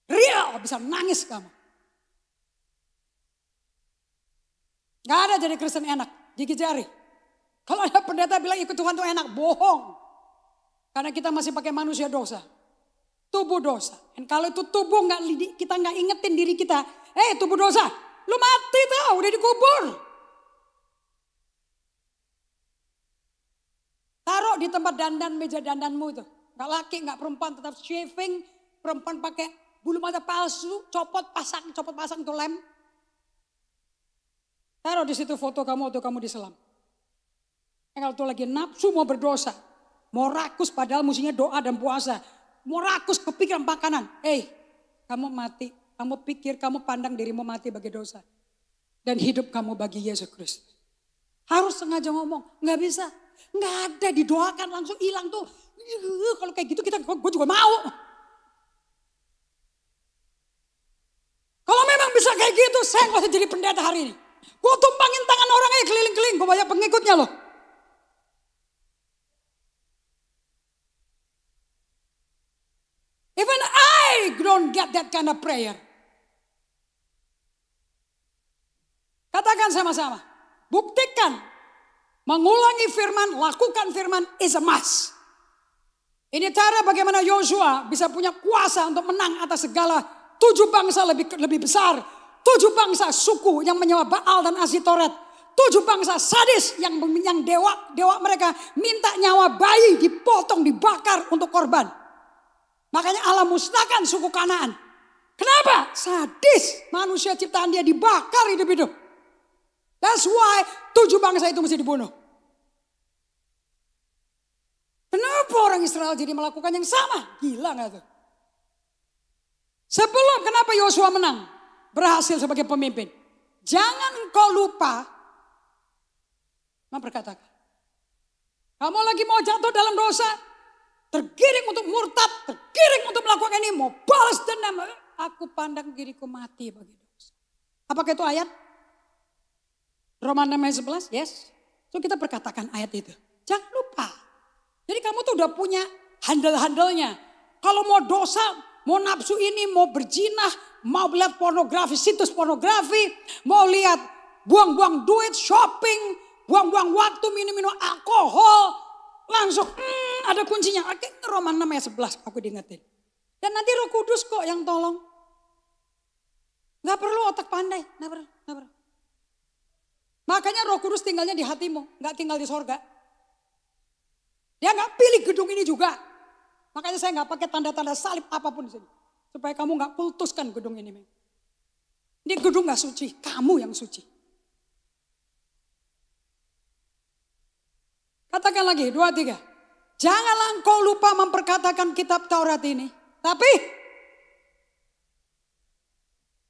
Real, bisa nangis kamu. Gak ada jadi Kristen enak, gigit jari. Kalau ada pendeta bilang ikut Tuhan itu enak, bohong. Karena kita masih pakai manusia dosa. Tubuh dosa. Dan kalau itu tubuh kita nggak ingetin diri kita. Tubuh dosa, lu mati tau, udah dikubur. Taruh di tempat dandan, meja dandanmu itu. Gak laki, gak perempuan, tetap shaving. Perempuan pakai bulu mata palsu, copot pasang itu lem. Taruh di situ foto kamu waktu kamu diselam. Kalau tuh lagi nafsu mau berdosa. Mau rakus padahal musuhnya doa dan puasa. Mau rakus kepikiran makanan. Kamu mati. Kamu pikir, kamu pandang dirimu mati bagi dosa. Dan hidup kamu bagi Yesus Kristus. Harus sengaja ngomong, gak bisa. Nggak ada, didoakan langsung hilang tuh. Kalau kayak gitu gue juga mau. Kalau memang bisa kayak gitu, saya nggak usah jadi pendeta hari ini. Gue tumpangin tangan orang aja keliling-keliling, gue banyak pengikutnya loh. Even I don't get that kind of prayer. Katakan sama-sama, buktikan. Mengulangi firman, lakukan firman is a must. Ini cara bagaimana Yosua bisa punya kuasa untuk menang atas segala 7 bangsa lebih besar. 7 bangsa suku yang menyembah Baal dan Asitoret. 7 bangsa sadis yang dewa mereka minta nyawa bayi dipotong, dibakar untuk korban. Makanya Allah musnahkan suku Kanaan. Kenapa? Sadis, manusia ciptaan dia dibakar hidup-hidup. That's why 7 bangsa itu mesti dibunuh. Kenapa orang Israel jadi melakukan yang sama? Gila gak tuh? Sebelum kenapa Yosua menang? Berhasil sebagai pemimpin. Jangan engkau lupa. Memperkatakan. Kamu lagi mau jatuh dalam dosa. Tergiring untuk murtad. Tergiring untuk melakukan ini. Mau balas dendam. Aku pandang diriku mati bagi dosa. Apakah itu ayat? Roma 6 ayat 11, yes. So kita perkatakan ayat itu. Jangan lupa. Jadi kamu tuh udah punya handle-handlenya. Kalau mau dosa, mau nafsu ini, mau berjinah, mau lihat pornografi, situs pornografi, mau lihat buang-buang duit, shopping, buang-buang waktu, minum-minum alkohol, langsung ada kuncinya. Akhirnya Roma 6 ayat 11 aku diingetin. Dan nanti Roh Kudus kok yang tolong. Gak perlu otak pandai, gak perlu. Makanya Roh Kudus tinggalnya di hatimu, gak tinggal di sorga. Dia gak pilih gedung ini juga. Makanya saya gak pakai tanda-tanda salib apapun di sini. Supaya kamu gak kultuskan gedung ini. Ini gedung gak suci, kamu yang suci. Katakan lagi, 2, 3. Janganlah engkau lupa memperkatakan kitab Taurat ini. Tapi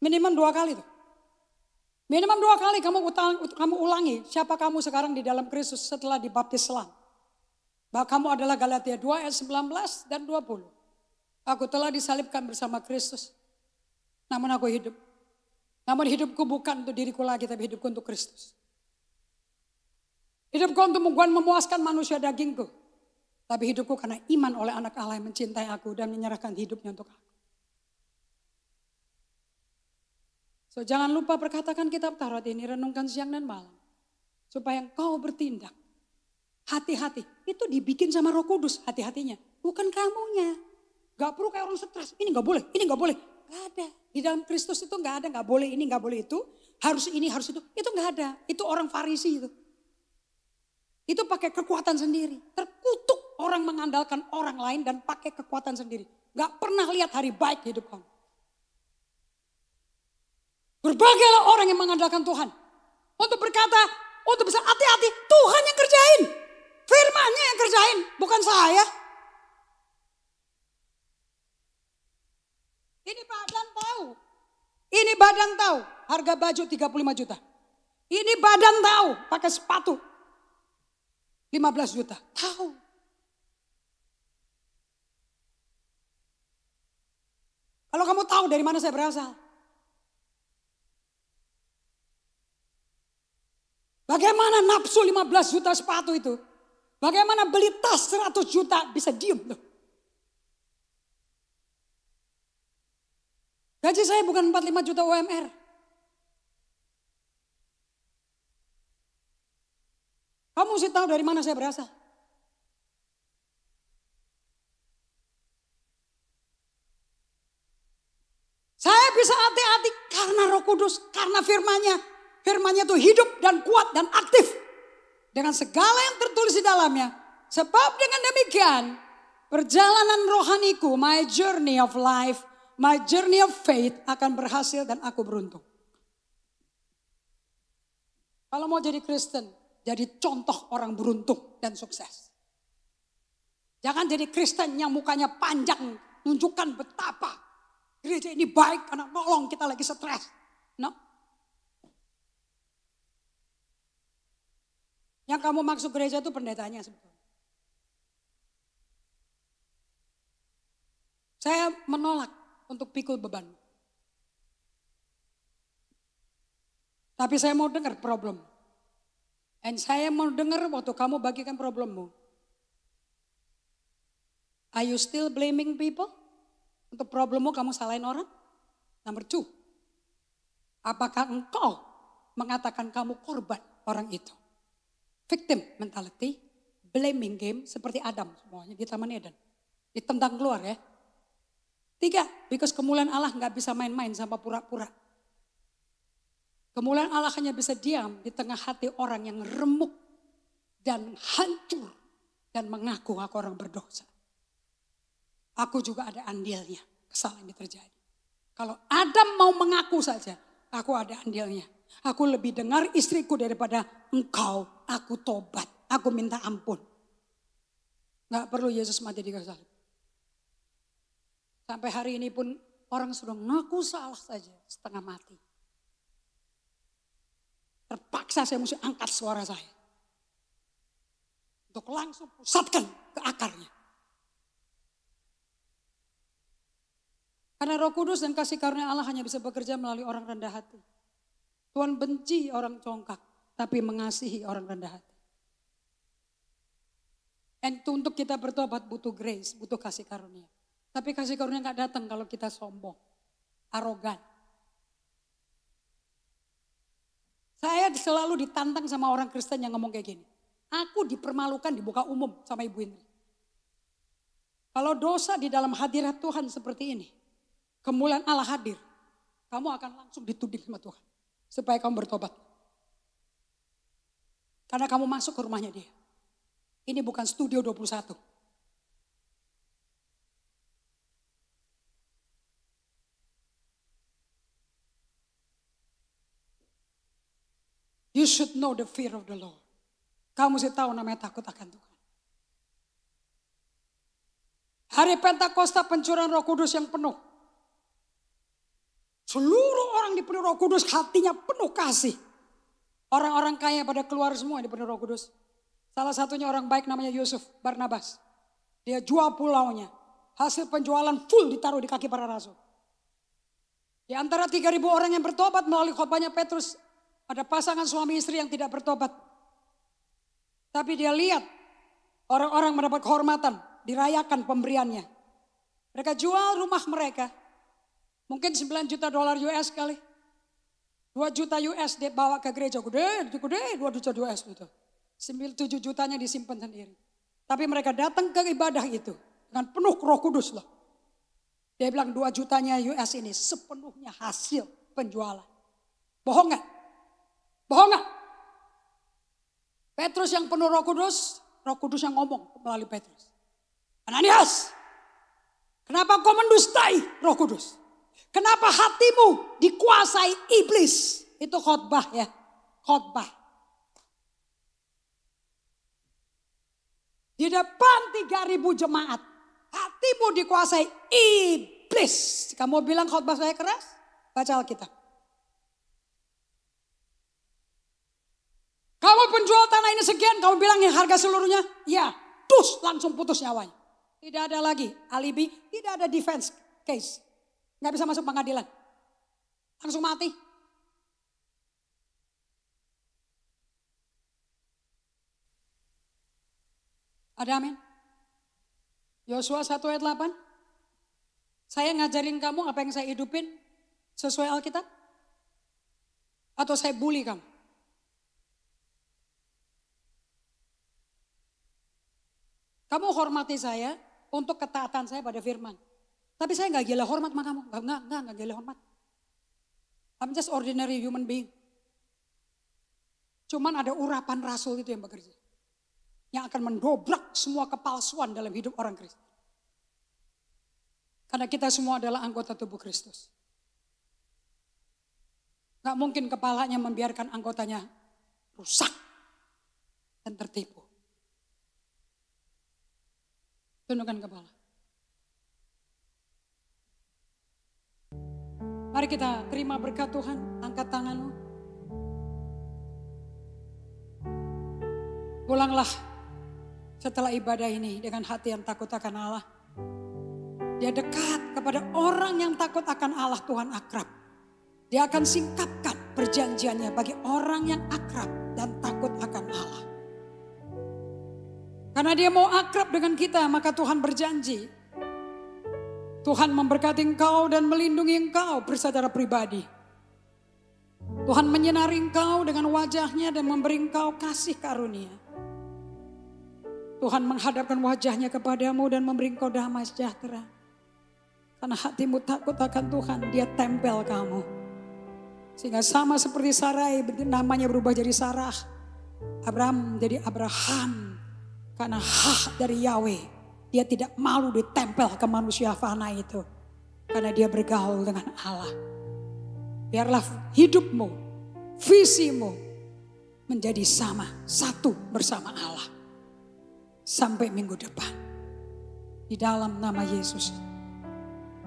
minimum 2 kali tuh. Minimum 2 kali kamu ulangi siapa kamu sekarang di dalam Kristus setelah dibaptis selam. Bahwa kamu adalah Galatia 2 ayat 19 dan 20. Aku telah disalibkan bersama Kristus. Namun aku hidup. Namun hidupku bukan untuk diriku lagi tapi hidupku untuk Kristus. Hidupku untuk memuaskan manusia dagingku. Tapi hidupku karena iman oleh anak Allah yang mencintai aku dan menyerahkan hidupnya untuk aku. So jangan lupa perkatakan kitab Taurat ini, renungkan siang dan malam. Supaya engkau bertindak. Hati-hati, itu dibikin sama Roh Kudus hati-hatinya. Bukan kamunya. Gak perlu kayak orang stres, ini gak boleh, ini gak boleh. Gak ada, di dalam Kristus itu gak ada, gak boleh ini, gak boleh itu. Harus ini, harus itu gak ada. Itu orang Farisi itu. Itu pakai kekuatan sendiri. Terkutuk orang mengandalkan orang lain dan pakai kekuatan sendiri. Gak pernah lihat hari baik hidup kamu. Berbagailah orang yang mengandalkan Tuhan. Untuk berkata, untuk bisa hati-hati, Tuhan yang kerjain. Firman-Nya yang kerjain, bukan saya. Ini badan tahu. Ini badan tahu, harga baju 35 juta. Ini badan tahu, pakai sepatu 15 juta. Tahu. Kalau kamu tahu dari mana saya berasal. Bagaimana nafsu 15 juta sepatu itu? Bagaimana beli tas 100 juta bisa diem tuh? Gaji saya bukan 45 juta UMR. Kamu mesti tahu dari mana saya berasal. Saya bisa hati-hati karena Roh Kudus, karena firman-Nya. Firman-Nya itu hidup dan kuat dan aktif. Dengan segala yang tertulis di dalamnya. Sebab dengan demikian, perjalanan rohaniku, my journey of life, my journey of faith akan berhasil dan aku beruntung. Kalau mau jadi Kristen, jadi contoh orang beruntung dan sukses. Jangan jadi Kristen yang mukanya panjang, tunjukkan betapa gereja ini baik karena nolong kita lagi stres. No. Yang kamu maksud gereja itu pendetanya sebetulnya. Saya menolak untuk pikul beban. Tapi saya mau dengar problem. Dan saya mau dengar waktu kamu bagikan problemmu. Are you still blaming people? Untuk problemmu kamu salahin orang? Number 2. Apakah engkau mengatakan kamu korban orang itu? Victim mentality, blaming game seperti Adam semuanya di Taman Eden. Ditendang keluar ya. 3, because kemuliaan Allah gak bisa main-main sama pura-pura. Kemuliaan Allah hanya bisa diam di tengah hati orang yang remuk dan hancur dan mengaku aku orang berdosa. Aku juga ada andilnya kesalahan ini terjadi. Kalau Adam mau mengaku saja, aku ada andilnya. Aku lebih dengar istriku daripada engkau. Aku tobat, aku minta ampun. Gak perlu Yesus mati di kayu salib. Sampai hari ini pun orang sudah ngaku salah saja setengah mati. Terpaksa saya mesti angkat suara saya. Untuk langsung pusatkan ke akarnya. Karena Roh Kudus dan kasih karunia Allah hanya bisa bekerja melalui orang rendah hati. Tuhan benci orang congkak, tapi mengasihi orang rendah hati. Dan untuk kita bertobat butuh grace, butuh kasih karunia. Tapi kasih karunia gak datang kalau kita sombong, arogan. Saya selalu ditantang sama orang Kristen yang ngomong kayak gini. Aku dipermalukan di muka umum sama Ibu Indri. Kalau dosa di dalam hadirat Tuhan seperti ini, kemuliaan Allah hadir, kamu akan langsung dituding sama Tuhan. Supaya kamu bertobat. Karena kamu masuk ke rumahnya dia. Ini bukan studio 21. You should know the fear of the Lord. Kamu mesti tahu namanya takut akan Tuhan. Hari Pentakosta pencurahan Roh Kudus yang penuh. Seluruh orang dipenuhi Roh Kudus, hatinya penuh kasih. Orang-orang kaya pada keluar semua dipenuhi Roh Kudus. Salah satunya orang baik namanya Yusuf Barnabas. Dia jual pulaunya. Hasil penjualan full ditaruh di kaki para rasul. Di antara 3.000 orang yang bertobat melalui khotbahnya Petrus, ada pasangan suami istri yang tidak bertobat. Tapi dia lihat orang-orang mendapat kehormatan, dirayakan pemberiannya. Mereka jual rumah mereka. Mungkin 9 juta dolar US kali. 2 juta US dia bawa ke gereja. Gede 2 juta US itu. 7 jutanya disimpan sendiri. Tapi mereka datang ke ibadah itu dengan penuh Roh Kudus loh. Dia bilang 2 jutanya US ini sepenuhnya hasil penjualan. Bohong gak? Bohong gak? Petrus yang penuh Roh Kudus yang ngomong melalui Petrus. Ananias, kenapa kau mendustai Roh Kudus? Kenapa hatimu dikuasai iblis? Itu khotbah ya, khotbah. Di depan 3.000 jemaat, hatimu dikuasai iblis. Kamu bilang khotbah saya keras? Baca Alkitab. Kamu penjual tanah ini sekian, kamu bilang yang harga seluruhnya? Ya, terus langsung putus nyawanya. Tidak ada lagi alibi, tidak ada defense case. Nggak bisa masuk pengadilan. Langsung mati. Ada amin? Yosua 1 ayat 8. Saya ngajarin kamu apa yang saya hidupin sesuai Alkitab? Atau saya bully kamu? Kamu hormati saya untuk ketaatan saya pada firman. Tapi saya gak gila hormat sama kamu. Gak gila hormat. I'm just ordinary human being. Cuman ada urapan rasul itu yang bekerja. Yang akan mendobrak semua kepalsuan dalam hidup orang Kristen. Karena kita semua adalah anggota tubuh Kristus. Gak mungkin kepalanya membiarkan anggotanya rusak dan tertipu. Tundukkan kepala. Mari kita terima berkat Tuhan. Angkat tanganmu. Pulanglah setelah ibadah ini dengan hati yang takut akan Allah. Dia dekat kepada orang yang takut akan Allah, Tuhan akrab. Dia akan singkapkan perjanjiannya bagi orang yang akrab dan takut akan Allah. Karena dia mau akrab dengan kita, maka Tuhan berjanji. Tuhan memberkati engkau dan melindungi engkau secara pribadi. Tuhan menyinari engkau dengan wajahnya dan memberi engkau kasih karunia. Tuhan menghadapkan wajahnya kepadamu dan memberi engkau damai sejahtera. Karena hatimu takut akan Tuhan, dia tempel kamu. Sehingga sama seperti Sarai, namanya berubah jadi Sarah. Abraham jadi Abraham. Karena hak dari Yahweh, dia tidak malu ditempel ke manusia fana itu. Karena dia bergaul dengan Allah. Biarlah hidupmu, visimu menjadi sama, satu bersama Allah. Sampai minggu depan. Di dalam nama Yesus.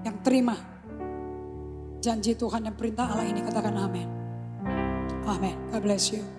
Yang terima janji Tuhan dan perintah Allah ini, katakan amin. Amin. God bless you.